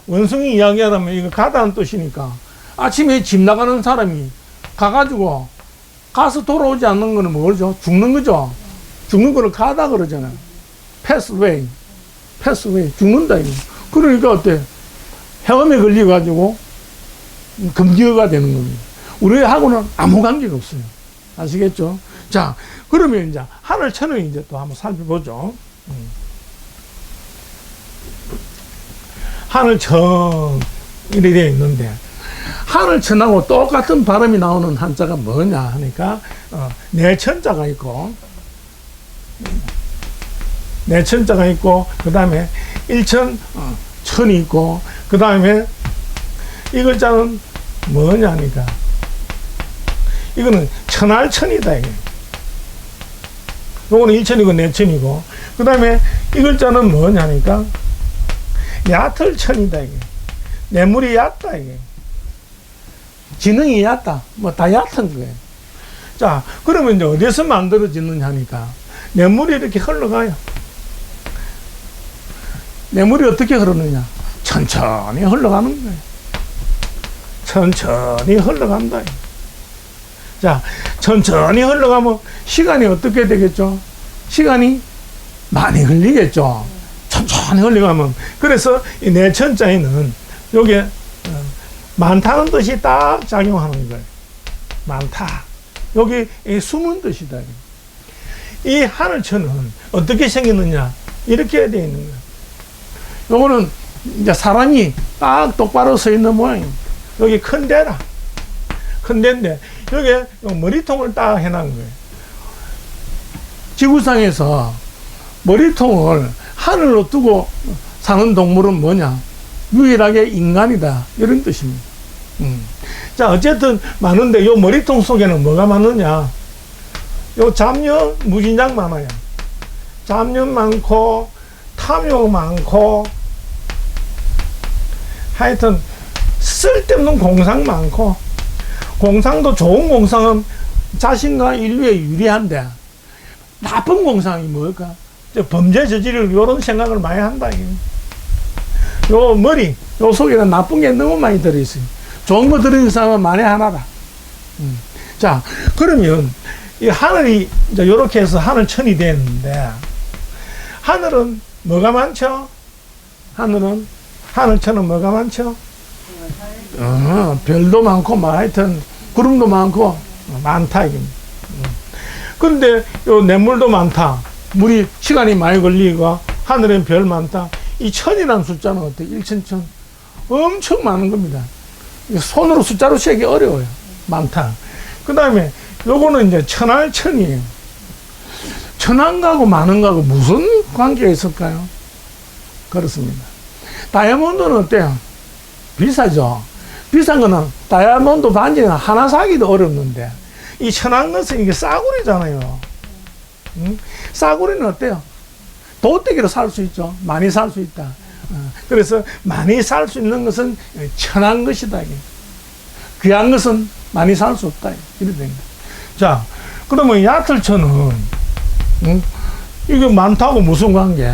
원숭이 이야기하다면 이거 가다는 뜻이니까 아침에 집 나가는 사람이 가가지고 가서 돌아오지 않는 거는 뭐죠? 죽는 거죠. 죽는 거를 가다 그러잖아요. pass away. pass away. 죽는다 이거. 그러니까 어때? 해엄에 걸려가지고 금기어가 되는 겁니다. 우리하고는 아무 관계가 없어요. 아시겠죠? 자, 그러면 이제 하늘천을 이제 또 한번 살펴보죠. 하늘천 이렇게 되어 있는데 하늘천하고 똑같은 발음이 나오는 한자가 뭐냐 하니까 내천자가 있고 내천자가 있고 그 다음에 일천 천이 있고 그 다음에 이 글자는 뭐냐 하니까 이거는 천할천이다 이게. 요거는 일천이고 내천이고 그 다음에 이 글자는 뭐냐 하니까 얕을천이다 이게. 뇌물이 얕다 이게. 지능이 얕다. 뭐 다 얕은 거예요. 자, 그러면 이제 어디서 만들어지느냐 하니까 뇌물이 이렇게 흘러가요. 뇌물이 어떻게 흐르느냐? 천천히 흘러가는 거예요. 천천히 흘러간다. 자, 천천히 흘러가면 시간이 어떻게 되겠죠? 시간이 많이 흘리겠죠. 천천히 흘러가면. 그래서 이 내천자에는 요게 많다는 뜻이 딱 작용하는 거예요. 많다. 여기 숨은 뜻이다. 이 하늘천은 어떻게 생겼느냐? 이렇게 되어 있는 거예요. 요거는 이제 사람이 딱 똑바로 서 있는 모양입니다. 여기 큰 데라. 큰 데인데, 여기에 머리통을 딱 해놓은 거예요. 지구상에서 머리통을 하늘로 두고 사는 동물은 뭐냐? 유일하게 인간이다. 이런 뜻입니다. 자, 어쨌든 많은데, 요 머리통 속에는 뭐가 많느냐? 요 잡녀 무진장 많아요. 잡녀 많고, 탐욕 많고, 하여튼, 쓸데없는 공상 많고, 공상도 좋은 공상은 자신과 인류에 유리한데, 나쁜 공상이 뭘까? 범죄 저지를 이런 생각을 많이 한다. 요 머리, 요 속에는 나쁜 게 너무 많이 들어있어요. 좋은 거 들어있는 사람은 만에 하나다. 자, 그러면 이 하늘이 이제 이렇게 해서 하늘천이 되는데, 하늘은 뭐가 많죠? 하늘천은 뭐가 많죠? 별도 많고, 뭐 하여튼 구름도 많고, 많다 이겁니다. 그런데 요 냇물도 많다. 물이 시간이 많이 걸리고 하늘엔 별 많다. 이 천이라는 숫자는 어때요? 1천천. 엄청 많은 겁니다. 손으로 숫자로 세기 어려워요. 많다. 그 다음에 요거는 이제 천할천이에요. 천한 가고 많은 가고 무슨 관계가 있을까요? 그렇습니다. 다이아몬드는 어때요? 비싸죠. 비싼 거는 다이아몬드 반지는 하나 사기도 어렵는데, 이 천한 것은 이게 싸구리잖아요. 싸구리는 어때요? 도떼기로 살 수 있죠. 많이 살 수 있다. 그래서 많이 살 수 있는 것은 천한 것이다. 귀한 것은 많이 살 수 없다. 이렇게 됩니다. 자, 그러면 야틀천은 이게 많다고 무슨 관계?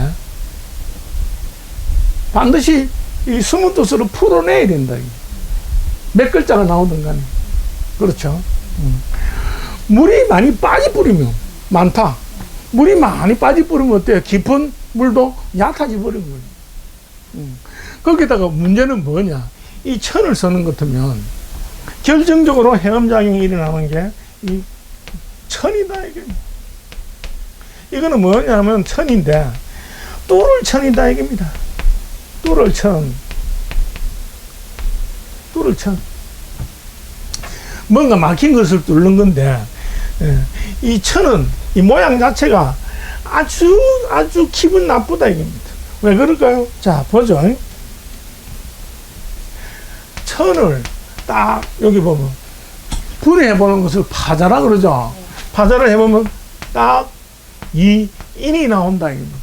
반드시 이 숨은 뜻으로 풀어내야 된다. 몇 글자가 나오든 간에. 그렇죠. 물이 많이 빠져버리면 많다. 물이 많이 빠져버리면 어때요? 깊은 물도 얕아져 버린 거예요. 거기다가 문제는 뭐냐? 이 천을 쓰는 것 같으면 결정적으로 해엄작용이 일어나는 게 이 천이다. 이거는 뭐냐면 천인데, 뚫을 천이다 이겁니다. 뚫을 천. 뭔가 막힌 것을 뚫는 건데, 이 천은 이 모양 자체가 아주 기분 나쁘다 이겁니다. 왜 그럴까요? 자, 보죠. 천을 딱 여기 보면 분해해보는 것을 파자라 그러죠. 파자를 해보면 딱 이 인이 나온다 이겁니다.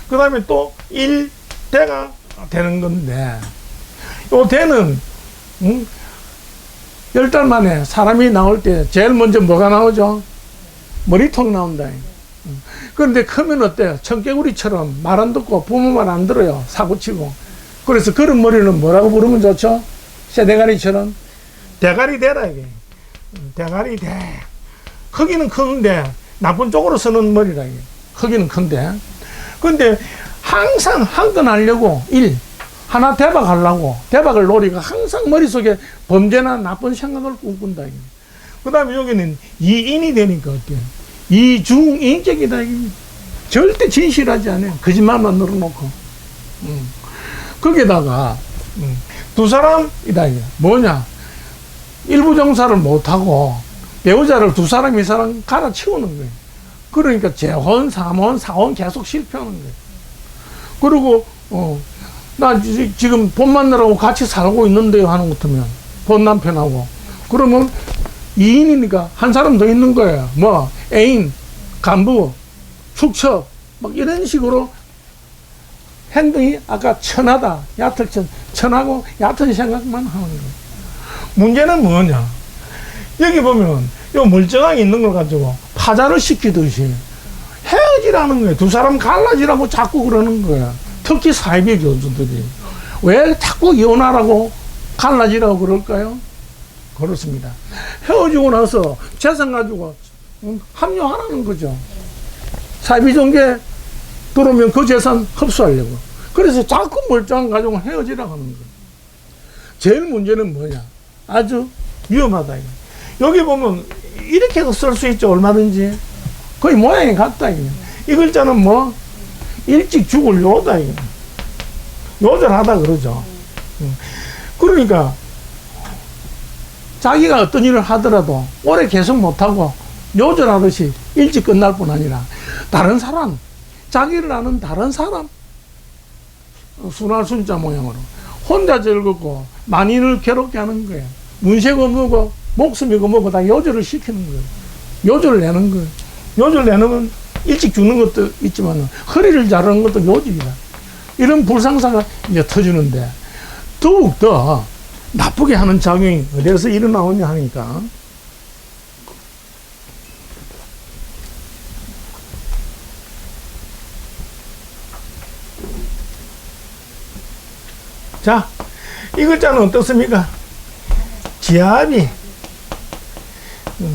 그 다음에 또 1대가 되는 건데, 요 대는 10달 만에 사람이 나올 때 제일 먼저 뭐가 나오죠? 머리통 나온다. 그런데 크면 어때요? 청개구리처럼 말 안 듣고 부모 말 안 들어요. 사고치고. 그래서 그런 머리는 뭐라고 부르면 좋죠? 새대가리처럼 대가리 대라 이게. 대가리 대. 크기는 큰데 나쁜 쪽으로 쓰는 머리라 이게. 크기는 큰데. 근데 항상 한 건 하려고 하나 대박하려고 대박을 노리고 항상 머릿속에 범죄나 나쁜 생각을 꿈꾼다. 그 다음에 여기는 이인이 되니까 어때요? 이중인격이다. 절대 진실하지 않아요. 거짓말만 늘어놓고. 거기다가 두 사람이다. 뭐냐? 일부 정사를 못하고 배우자를 두 사람, 이 사람 갈아치우는 거예요. 그러니까 재혼, 삼혼, 사혼 계속 실패하는 거예요. 그리고 나 지금 본 만나라고 같이 살고 있는데요 하는 것 같으면, 본 남편하고 그러면 2인이니까 한 사람 더 있는 거예요. 뭐 애인, 간부, 축척 막 이런 식으로 행동이 아까 천하다, 얕을천, 천하고 얕은 생각만 하는 거예요. 문제는 뭐냐? 여기 보면 요 멀쩡하게 있는 걸 가지고 파자를 시키듯이 헤어지라는 거예요. 두 사람 갈라지라고 자꾸 그러는 거예요. 특히 사이비 교주들이 왜 자꾸 이혼하라고 갈라지라고 그럴까요? 그렇습니다. 헤어지고 나서 재산 가지고 합류하라는 거죠. 사이비 종교 들어오면 그 재산 흡수하려고. 그래서 자꾸 멀쩡한 가지고 헤어지라고 하는 거예요. 제일 문제는 뭐냐? 아주 위험하다. 여기 보면 이렇게도 쓸 수 있죠. 얼마든지. 거의 모양이 같다. 이 글자는 뭐, 일찍 죽을 요다. 요절하다 그러죠. 그러니까, 자기가 어떤 일을 하더라도 오래 계속 못하고 요절하듯이 일찍 끝날 뿐 아니라 다른 사람, 자기를 아는 다른 사람, 순할 순자 모양으로 혼자 즐겁고 만인을 괴롭게 하는 거예요. 문세고 뭐고 목숨이고 뭐고 다 요절을 시키는 거예요. 요절을 내는 거예요. 요절 내놓으면 일찍 죽는 것도 있지만 허리를 자르는 것도 요절이다. 이런 불상사가 이제 터지는데 더욱더 나쁘게 하는 작용이 어디서 일어나오냐 하니까 자, 이 글자는 어떻습니까? 지압이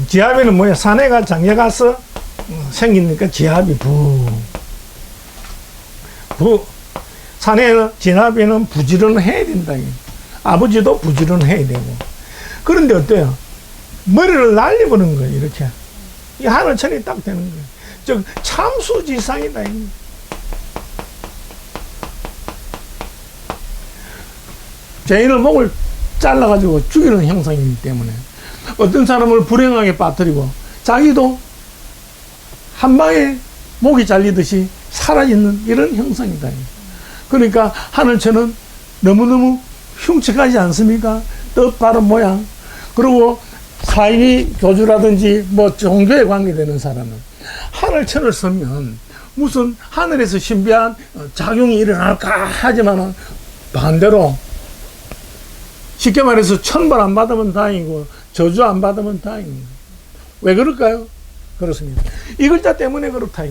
지압에는 뭐야? 사내가 장에 가서 생기니까 지압이 사내는 진압에는 부지런을 해야 된다. 아버지도 부지런해야 되고. 그런데 어때요? 머리를 날려버리는 거예요, 이렇게. 이 하늘천이 딱 되는 거예요. 즉, 참수지상이다. 죄인을 목을 잘라가지고 죽이는 형상이기 때문에 어떤 사람을 불행하게 빠뜨리고 자기도 한 방에 목이 잘리듯이 사라지는 이런 형상이다. 그러니까 하늘천은 너무너무 흉측하지 않습니까? 뜻바른 모양. 그리고 사이비 교주라든지 뭐 종교에 관계되는 사람은 하늘천을 쓰면 무슨 하늘에서 신비한 작용이 일어날까 하지만은 반대로 쉽게 말해서 천벌 안 받으면 다행이고 저주 안 받으면 다행입니다. 왜 그럴까요? 그렇습니다. 이 글자 때문에 그렇다.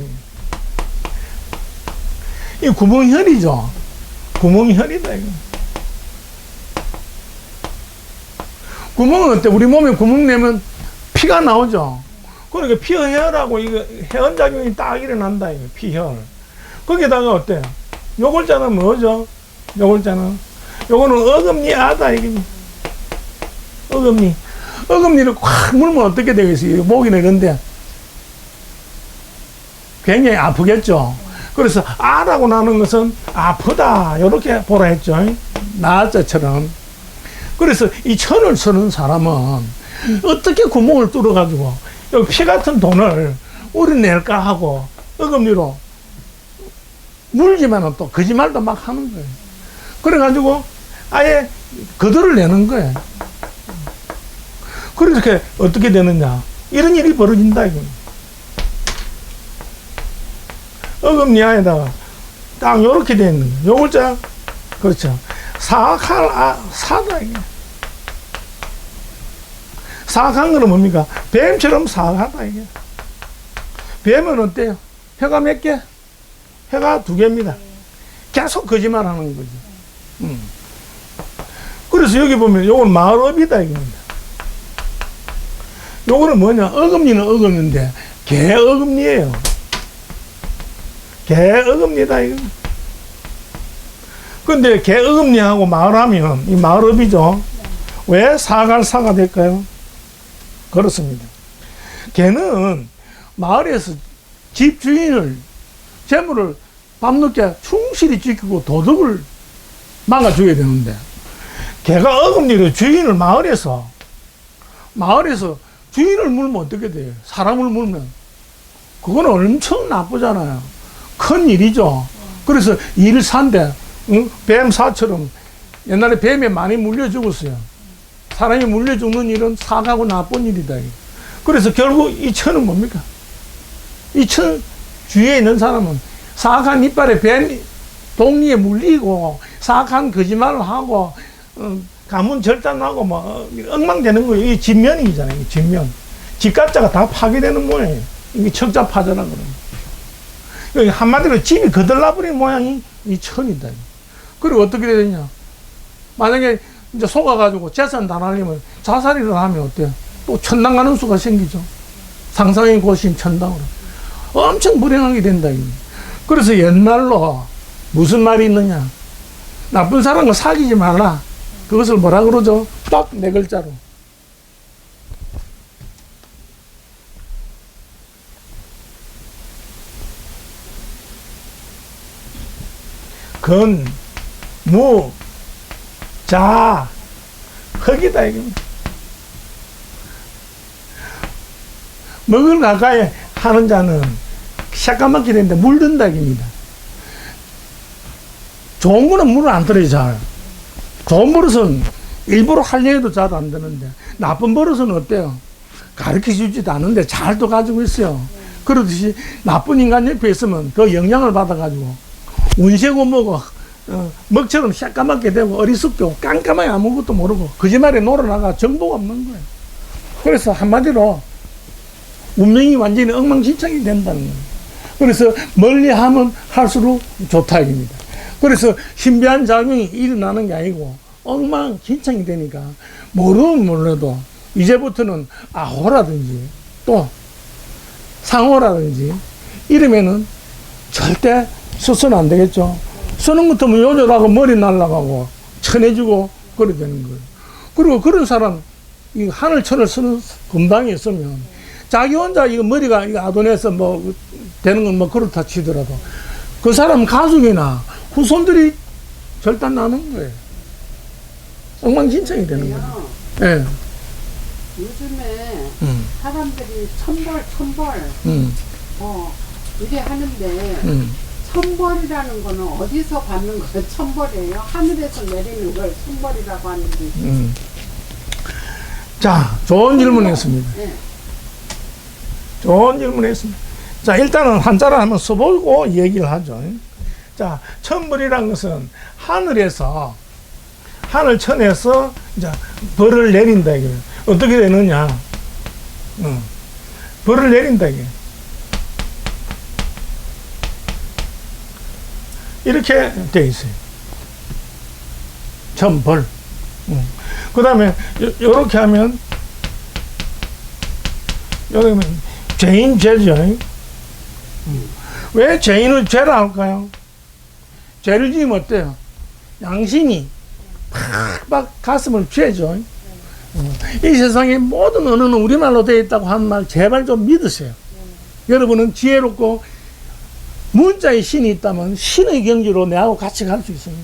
이 구멍혈이죠. 구멍혈이다. 이거. 구멍은 어때? 우리 몸에 구멍 내면 피가 나오죠. 그러니까 피혈하고 이거 회원작용이 딱 일어난다. 이거 피혈. 거기다가 어때요? 요 글자는 뭐죠? 요 글자는 요거는 어금니하다. 이게 어금니. 어금니를 확 물면 어떻게 되겠어요? 목이나 이런데 굉장히 아프겠죠. 그래서 아라고 나는 것은 아프다 이렇게 보라 했죠. 나자처럼. 그래서 이 천을 쓰는 사람은 어떻게 구멍을 뚫어가지고 피 같은 돈을 우려낼까 하고 어금니로 물지만은 또 거짓말도 막 하는 거예요. 그래가지고 아예 거들을 내는 거예요. 그렇게 어떻게 되느냐. 이런 일이 벌어진다. 이거. 어금니에다가 딱 요렇게 되어 있는 거예요. 요 글자, 그렇죠. 사다, 이게. 사악한 거는 뭡니까? 뱀처럼 사악하다, 이게. 뱀은 어때요? 혀가 몇 개? 혀가 2개입니다. 계속 거짓말 하는 거죠. 그래서 여기 보면 요건 마을업이다, 이겁니다. 요거는 뭐냐? 어금니는 어금니인데, 개 어금니예요. 개 어금니다, 이거. 근데 개 어금니하고 마을하면, 이 마을업이죠. 왜 사갈 사가 될까요? 그렇습니다. 개는 마을에서 집 주인을, 재물을 밤늦게 충실히 지키고 도덕을 막아줘야 되는데, 개가 어금니로 주인을 마을에서 주인을 물면 어떻게 돼요? 사람을 물면. 그거는 엄청 나쁘잖아요. 큰 일이죠. 그래서 일산대, 뱀사처럼 옛날에 뱀에 많이 물려 죽었어요. 사람이 물려 죽는 일은 사가고 나쁜 일이다. 그래서 결국 이 천은 뭡니까? 이 천 주위에 있는 사람은 사악한 이빨에 뱀 독리에 물리고 사악한 거짓말을 하고 가문 절단하고 뭐 엉망되는 거예요. 이게 진면이잖아요. 이게 진면. 집가짜가 다 파괴되는 모양이에요. 이게 척자파전라 그러면. 한마디로 집이 거들나버린 모양이 이 천이다. 그리고 어떻게 되느냐. 만약에 이제 속아가지고 재산 다 날리면 자살이라 하면 어때요? 또 천당 가는 수가 생기죠. 상상의 고심 천당으로. 엄청 불행하게 된다. 그래서 옛날로 무슨 말이 있느냐. 나쁜 사람을 사귀지 말라. 그것을 뭐라 그러죠? 딱 건, 무, 자, 흙이다 이겁니다. 먹을 가까이 하는 자는 새까맣게 되는데 물든다 이겁니다. 좋은 거는 물을 안 들어요, 잘. 좋은 버릇은 일부러 하려 해도 잘 안 되는데, 나쁜 버릇은 어때요? 가르쳐 주지도 않는데 잘 또 가지고 있어요. 그러듯이 나쁜 인간 옆에 있으면 그 영향을 받아가지고 운세고 뭐고 먹처럼 새까맣게 되고 어리석고 깜깜하게 아무것도 모르고 거짓말에 놀아나가 정보가 없는 거예요. 그래서 한마디로 운명이 완전히 엉망진창이 된다는 거예요. 그래서 멀리 하면 할수록 좋다 이겁니다. 그래서 신비한 작용이 일어나는 게 아니고 엉망진창이 되니까 모르면 몰라도 이제부터는 아호라든지 또 상호라든지 이러면은 절대 써서는 안 되겠죠. 쓰는 것도 뭐 요절하고 머리 날라가고 천해지고 그래 되는 거예요. 그리고 그런 사람 이 하늘천을 쓰는 금방이 있으면 자기 혼자 이거 머리가 이거 아도내서 뭐 되는 건 뭐 그렇다 치더라도 그 사람 가족이나 후손들이 절단 나는 거예요. 엉망진창이 되는 거예요. 예. 요즘에 사람들이 천벌 이래 하는데 천벌이라는 거는 어디서 받는 거예요? 천벌이에요? 하늘에서 내리는 걸 천벌이라고 하는데. 자, 좋은 질문 했습니다. 네. 좋은 질문 했습니다. 자, 일단은 한자를 한번 써보고 얘기를 하죠. 자, 천벌이라는 것은 하늘에서 하늘천에서 이제 벌을 내린다 이거예요. 어떻게 되느냐? 벌을 내린다 이게. 이렇게 돼 있어요. 천벌. 그 다음에 요렇게 하면 여기 죄인 죄죠. 왜 죄인을 죄라 할까요? 죄를 지으면 어때요? 양심이 팍 가슴을 죄죠. 이 세상의 모든 언어는 우리말로 되어 있다고 하는 말 제발 좀 믿으세요. 여러분은 지혜롭고 문자의 신이 있다면 신의 경지로 내하고 같이 갈 수 있습니다.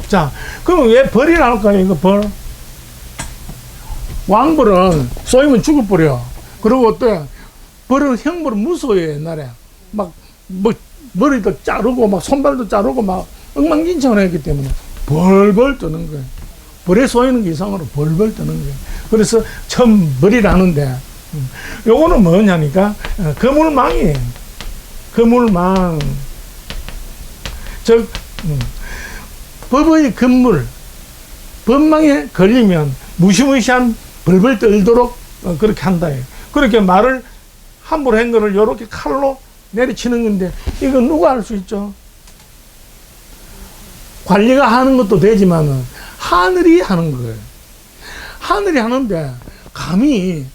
자, 그럼 왜 벌이라 할까요? 이거 벌. 왕벌은 쏘이면 죽어버려. 그리고 또 벌은 형벌은 무서워요. 옛날에 막 뭐 머리도 자르고 막 손발도 자르고 막 엉망진창을 했기 때문에 벌벌 뜨는 거예요. 벌에 쏘이는 게 이상으로 벌벌 뜨는 거예요. 그래서 천벌이라는데 요거는 뭐냐니까 거물망이에요. 거물망. 즉 법의 건물 법망에 걸리면 무시무시한 벌벌 떨도록 그렇게 한다. 그렇게 말을 함부로 한 거를 요렇게 칼로 내리치는 건데 이거 누가 할 수 있죠? 관리가 하는 것도 되지만은 하늘이 하는 거예요. 하늘이 하는데 감히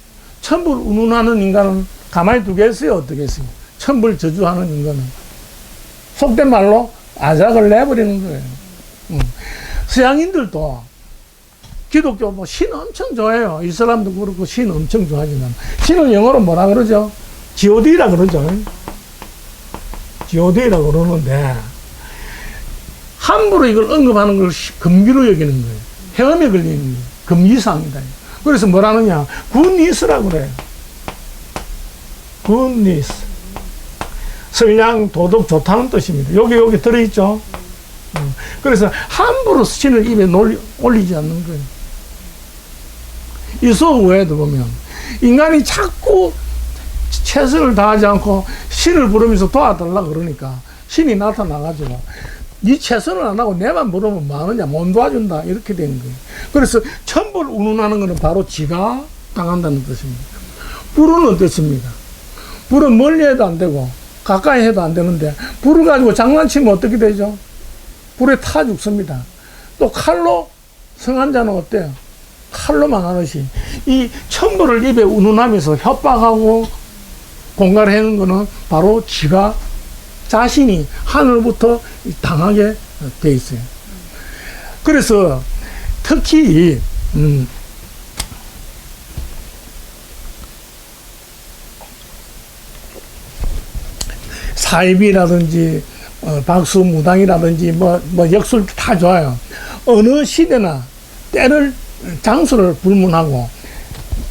천불 운운하는 인간은 가만히 두겠어요? 어떻겠어요? 천불 저주하는 인간은 속된 말로 아작을 내버리는 거예요. 서양인들도 기독교 뭐 신 엄청 좋아해요. 이슬람도 그렇고 신 엄청 좋아하지만 신은 영어로 뭐라 그러죠? god라 그러죠. god라고 그러는데 함부로 이걸 언급하는 걸 금기로 여기는 거예요. 헤엄에 걸리는 거예요. 금기사항이다. 그래서 뭐라느냐? 굿니스라고 그래요. 굿니스. 선량, 도덕 좋다는 뜻입니다. 여기 들어있죠? 그래서 함부로 신을 입에 올리지 않는 거예요. 이 수업 외에도 보면 인간이 자꾸 최선을 다하지 않고 신을 부르면서 도와달라 그러니까 신이 나타나가지고 네 최선을 안 하고 내만 부르면 뭐하느냐 못 도와준다 이렇게 되는 거예요. 그래서 천벌 운운하는 것은 바로 지가 당한다는 뜻입니다. 불은 어떻습니까? 불은 멀리 해도 안 되고 가까이 해도 안 되는데 불을 가지고 장난치면 어떻게 되죠? 불에 타 죽습니다. 또 칼로 성한 자는 어때요? 칼로만 하듯이 이 천벌을 입에 운운하면서 협박하고 공갈하는 거는 바로 지가 자신이 하늘부터 당하게 돼 있어요. 그래서 특히 사입이라든지 박수, 무당이라든지 뭐 역술 다 좋아요. 어느 시대나 때를, 장소를 불문하고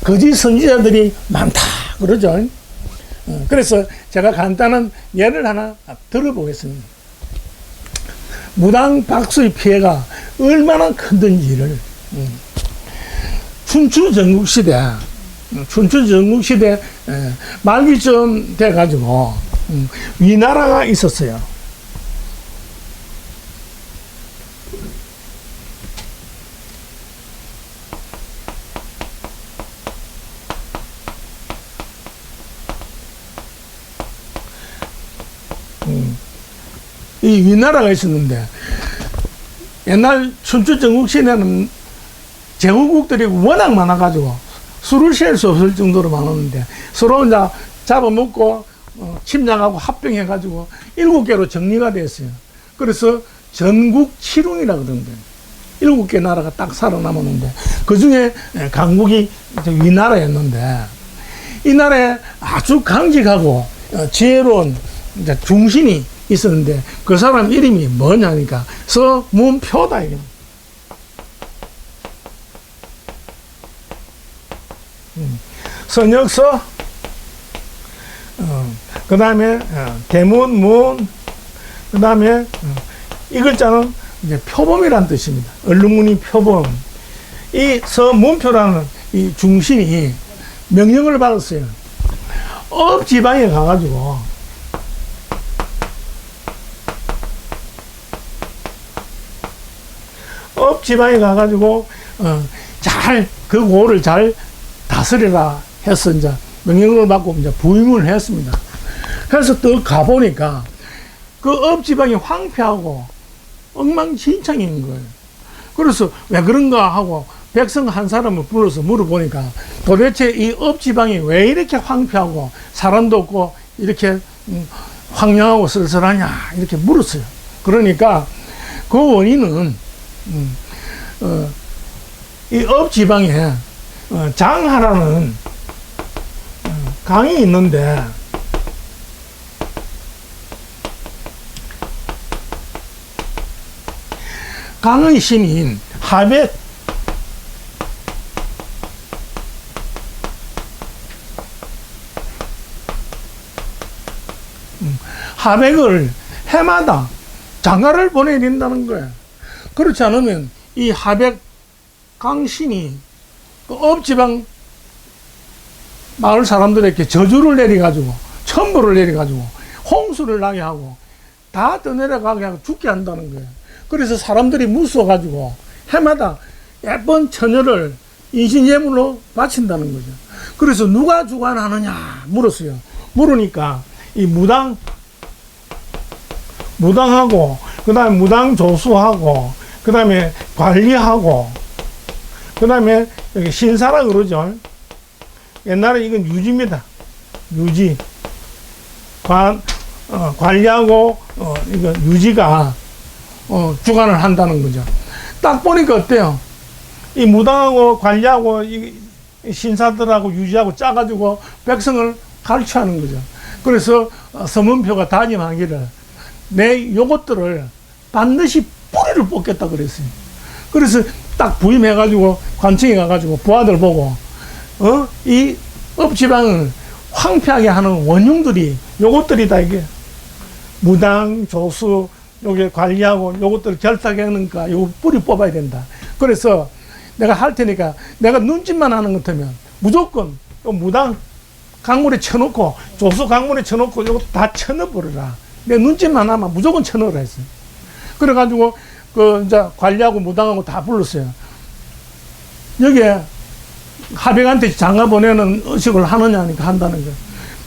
거짓 선지자들이 많다 그러죠. 그래서 제가 간단한 예를 하나 들어보겠습니다. 무당 박수의 피해가 얼마나 큰든지를 춘추 전국시대 말기쯤 돼가지고 위나라가 있었어요. 이 위나라가 있었는데 옛날 춘추 전국시대는 제후국들이 워낙 많아가지고 술을 셀 수 없을 정도로 많았는데 서로 이제 잡아먹고 침략하고 합병해가지고 7개로 정리가 됐어요. 그래서 전국 칠웅이라 그러는데 7개 나라가 딱 살아남았는데 그 중에 강국이 위나라였는데 이 나라에 아주 강직하고 지혜로운 이제 중신이 있었는데 그 사람 이름이 뭐냐니까 서문표다 이게. 선역서, 그 다음에 대문, 문, 그 다음에 이 글자는 이제 표범이라는 뜻입니다. 얼룩무늬 표범. 이 서문표라는 이 중신이 명령을 받았어요. 업지방에 가가지고 잘 그 고을을 잘 다스리라 해서 이제 명령을 받고 이제 부임을 했습니다. 그래서 또 가보니까 그 업지방이 황폐하고 엉망진창인 거예요. 그래서 왜 그런가 하고 백성 한 사람을 불러서 물어보니까 도대체 이 업지방이 왜 이렇게 황폐하고 사람도 없고 이렇게 황량하고 쓸쓸하냐 이렇게 물었어요. 그러니까 그 원인은 이 업지방에 장하라는 강이 있는데 강의 신인 하백 하백을 해마다 장가를 보내야 된다는 거예요. 그렇지 않으면 이 하백 강신이 그 업지방 마을 사람들에게 저주를 내려가지고 천벌을 내려가지고 홍수를 나게 하고 다 떠내려가게 하고 죽게 한다는 거예요. 그래서 사람들이 무서워가지고 해마다 예쁜 처녀를 인신예물로 바친다는 거죠. 그래서 누가 주관하느냐 물었어요. 물으니까 이 무당하고 그 다음에 무당 조수하고 그 다음에 관리하고 그 다음에 여기 신사라 그러죠. 옛날에 이건 유지입니다. 유지. 관리하고 이거 유지가 주관을 한다는 거죠. 딱 보니까 어때요? 이 무당하고 관리하고 이 신사들하고 유지하고 짜가지고 백성을 가르쳐 하는 거죠. 그래서 서문표가 다짐하기를 내 요것들을 반드시 뿌리를 뽑겠다 그랬어요. 그래서 딱 부임해가지고 관청에 가가지고 부하들 보고 이 업지방을 황폐하게 하는 원흉들이 요것들이다 이게. 무당, 조수, 요게 관리하고 요것들 결탁하니까 요 뿌리 뽑아야 된다. 그래서 내가 할 테니까 내가 눈짓만 하는 것 같으면 무조건 요 무당 강물에 쳐놓고 조수 강물에 쳐놓고 요거 다 쳐넣어버려라. 내 눈짓만 하면 무조건 쳐넣으라 했어요. 그래가지고 그 이제 관리하고 무당하고 다 불렀어요. 여기에 하백한테 장가 보내는 의식을 하느냐니까 한다는 거예요.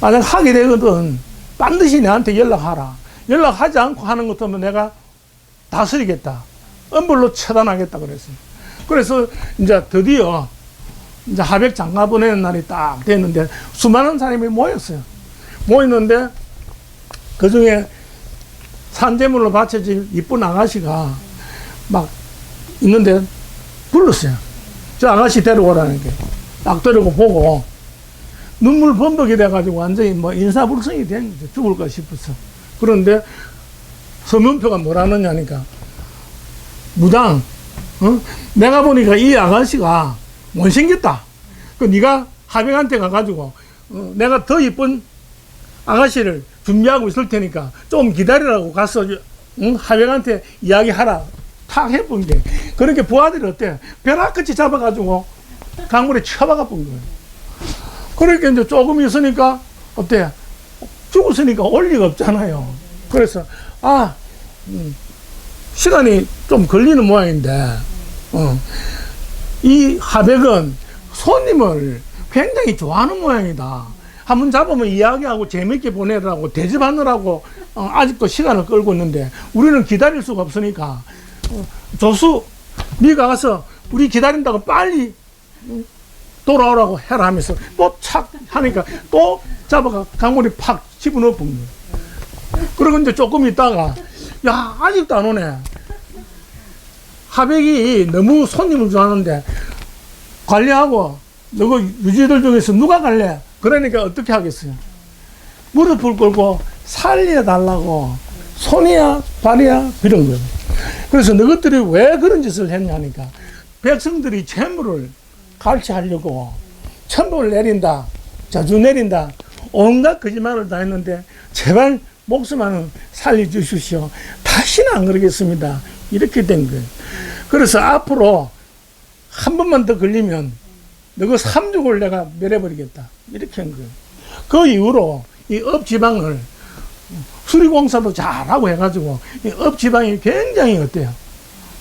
만약 하게 되거든 반드시 내한테 연락하라. 연락하지 않고 하는 것 같으면 내가 다스리겠다. 엄벌로 처단하겠다 그랬어요. 그래서 이제 드디어 이제 하백 장가 보내는 날이 딱 됐는데 수많은 사람이 모였어요. 모였는데 그 중에 산재물로 바쳐진 이쁜 아가씨가 막 있는데 불렀어요. 저 아가씨 데려오라는 게. 딱 데리고 보고 눈물 범벅이 돼가지고 완전히 뭐 인사불성이 된 거죠. 죽을까 싶어서. 그런데 서문표가 뭐라느냐니까 무당. 내가 보니까 이 아가씨가 못생겼다. 그 네가 하백한테 가가지고 내가 더 이쁜 아가씨를 준비하고 있을 테니까 좀 기다리라고 가서 하백한테 이야기하라. 탁 해본 게. 그렇게 부하들이 어때? 벼락같이 잡아가지고 강물에 쳐박아 본 거예요. 그러니까 이제 조금 있으니까 어때? 죽었으니까 올 리가 없잖아요. 그래서 시간이 좀 걸리는 모양인데 이 하백은 손님을 굉장히 좋아하는 모양이다. 한번 잡으면 이야기하고 재밌게 보내라고 대접하느라고 아직도 시간을 끌고 있는데 우리는 기다릴 수가 없으니까 조수 네가 가서 우리 기다린다고 빨리 돌아오라고 해라 하면서 또 착 하니까 또 잡아가 강물에 팍 집어넣어 본 거예요. 그리고 이제 조금 있다가 야 아직도 안 오네. 하백이 너무 손님을 좋아하는데 관리하고 너가 유지들 중에서 누가 갈래? 그러니까 어떻게 하겠어요? 무릎을 꿇고 살려달라고 손이야 발이야 이런 거예요. 그래서 너희들이 왜 그런 짓을 했냐니까 백성들이 재물을 갈취하려고 천벌을 내린다 저주 내린다 온갖 거짓말을 다 했는데 제발 목숨만은 살려주십시오. 다시는 안 그러겠습니다. 이렇게 된 거예요. 그래서 앞으로 한 번만 더 걸리면 너그 3죽을 내가 멸해버리겠다. 이렇게 한 거예요. 그 이후로 이 읍지방을 수리공사도 잘하고 해가지고 이 읍지방이 굉장히 어때요?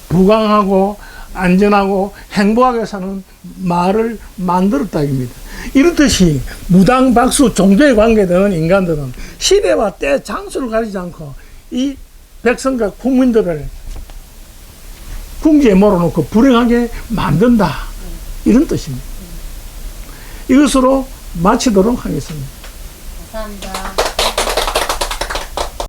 부강하고 안전하고 행복하게 사는 마을을 만들었다 입니다. 이렇듯이 무당, 박수, 종교에 관계되는 인간들은 시대와 때, 장소를 가리지 않고 이 백성과 국민들을 궁지에 몰아놓고 불행하게 만든다. 이런 뜻입니다. 이것으로 마치도록 하겠습니다. 감사합니다.